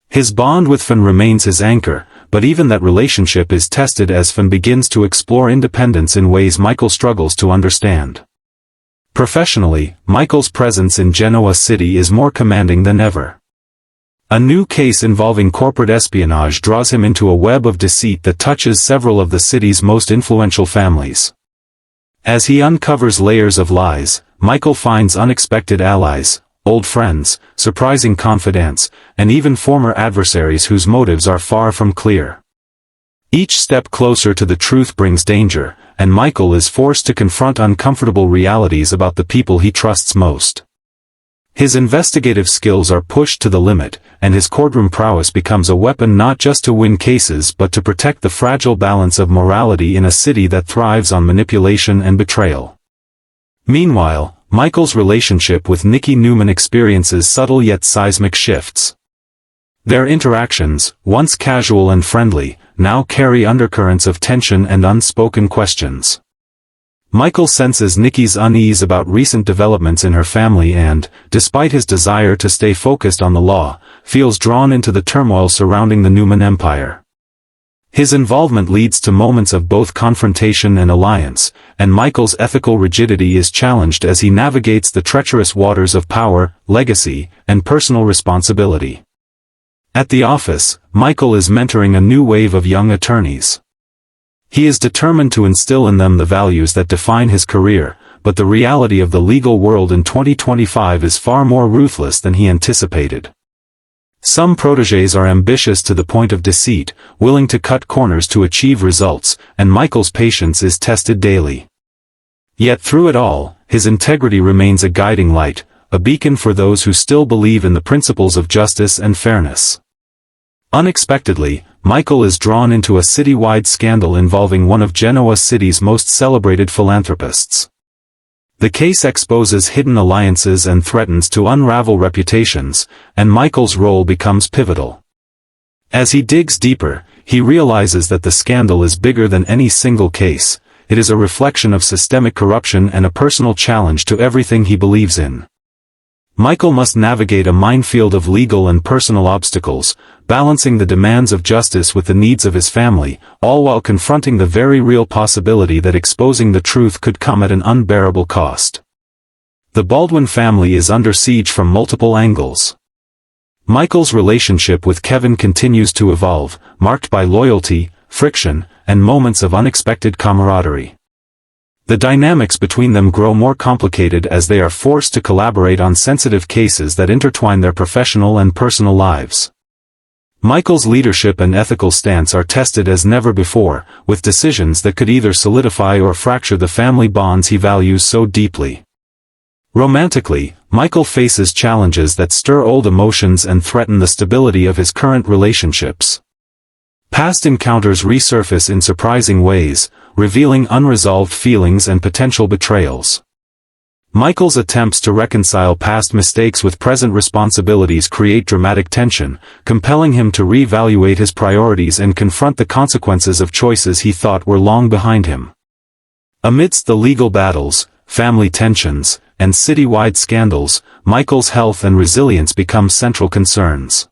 His bond with Finn remains his anchor, but even that relationship is tested as Finn begins to explore independence in ways Michael struggles to understand. Professionally, Michael's presence in Genoa City is more commanding than ever. A new case involving corporate espionage draws him into a web of deceit that touches several of the city's most influential families. As he uncovers layers of lies, Michael finds unexpected allies, old friends, surprising confidants, and even former adversaries whose motives are far from clear. Each step closer to the truth brings danger, and Michael is forced to confront uncomfortable realities about the people he trusts most. His investigative skills are pushed to the limit, and his courtroom prowess becomes a weapon not just to win cases but to protect the fragile balance of morality in a city that thrives on manipulation and betrayal. Meanwhile, Michael's relationship with Nikki Newman experiences subtle yet seismic shifts. Their interactions, once casual and friendly, now carry undercurrents of tension and unspoken questions. Michael senses Nikki's unease about recent developments in her family and, despite his desire to stay focused on the law, feels drawn into the turmoil surrounding the Newman empire. His involvement leads to moments of both confrontation and alliance, and Michael's ethical rigidity is challenged as he navigates the treacherous waters of power, legacy, and personal responsibility. At the office, Michael is mentoring a new wave of young attorneys. He is determined to instill in them the values that define his career, but the reality of the legal world in 2025 is far more ruthless than he anticipated. Some protégés are ambitious to the point of deceit, willing to cut corners to achieve results, and Michael's patience is tested daily. Yet through it all, his integrity remains a guiding light, a beacon for those who still believe in the principles of justice and fairness. Unexpectedly, Michael is drawn into a citywide scandal involving one of Genoa City's most celebrated philanthropists. The case exposes hidden alliances and threatens to unravel reputations, and Michael's role becomes pivotal. As he digs deeper, he realizes that the scandal is bigger than any single case. It is a reflection of systemic corruption and a personal challenge to everything he believes in. Michael must navigate a minefield of legal and personal obstacles, balancing the demands of justice with the needs of his family, all while confronting the very real possibility that exposing the truth could come at an unbearable cost. The Baldwin family is under siege from multiple angles. Michael's relationship with Kevin continues to evolve, marked by loyalty, friction, and moments of unexpected camaraderie. The dynamics between them grow more complicated as they are forced to collaborate on sensitive cases that intertwine their professional and personal lives. Michael's leadership and ethical stance are tested as never before, with decisions that could either solidify or fracture the family bonds he values so deeply. Romantically, Michael faces challenges that stir old emotions and threaten the stability of his current relationships. Past encounters resurface in surprising ways, revealing unresolved feelings and potential betrayals. Michael's attempts to reconcile past mistakes with present responsibilities create dramatic tension, compelling him to reevaluate his priorities and confront the consequences of choices he thought were long behind him. Amidst the legal battles, family tensions, and citywide scandals, Michael's health and resilience become central concerns.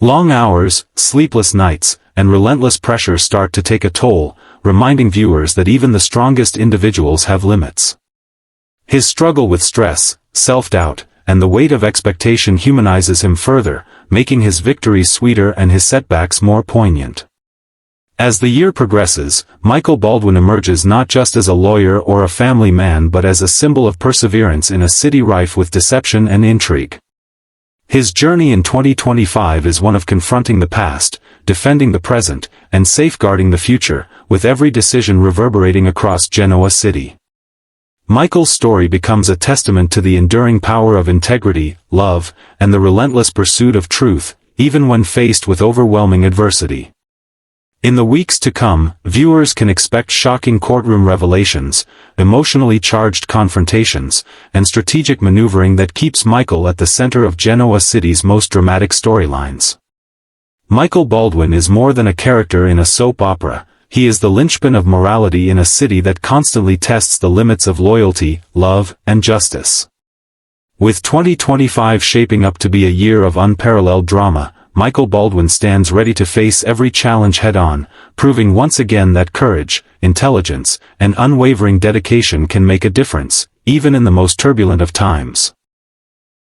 Long hours, sleepless nights, and relentless pressure start to take a toll, reminding viewers that even the strongest individuals have limits. His struggle with stress, self-doubt, and the weight of expectation humanizes him further, making his victories sweeter and his setbacks more poignant. As the year progresses, Michael Baldwin emerges not just as a lawyer or a family man but as a symbol of perseverance in a city rife with deception and intrigue. His journey in 2025 is one of confronting the past, defending the present, and safeguarding the future, with every decision reverberating across Genoa City. Michael's story becomes a testament to the enduring power of integrity, love, and the relentless pursuit of truth, even when faced with overwhelming adversity. In the weeks to come, viewers can expect shocking courtroom revelations, emotionally charged confrontations, and strategic maneuvering that keeps Michael at the center of Genoa City's most dramatic storylines. Michael Baldwin is more than a character in a soap opera. He is the linchpin of morality in a city that constantly tests the limits of loyalty, love, and justice. With 2025 shaping up to be a year of unparalleled drama, Michael Baldwin stands ready to face every challenge head-on, proving once again that courage, intelligence, and unwavering dedication can make a difference, even in the most turbulent of times.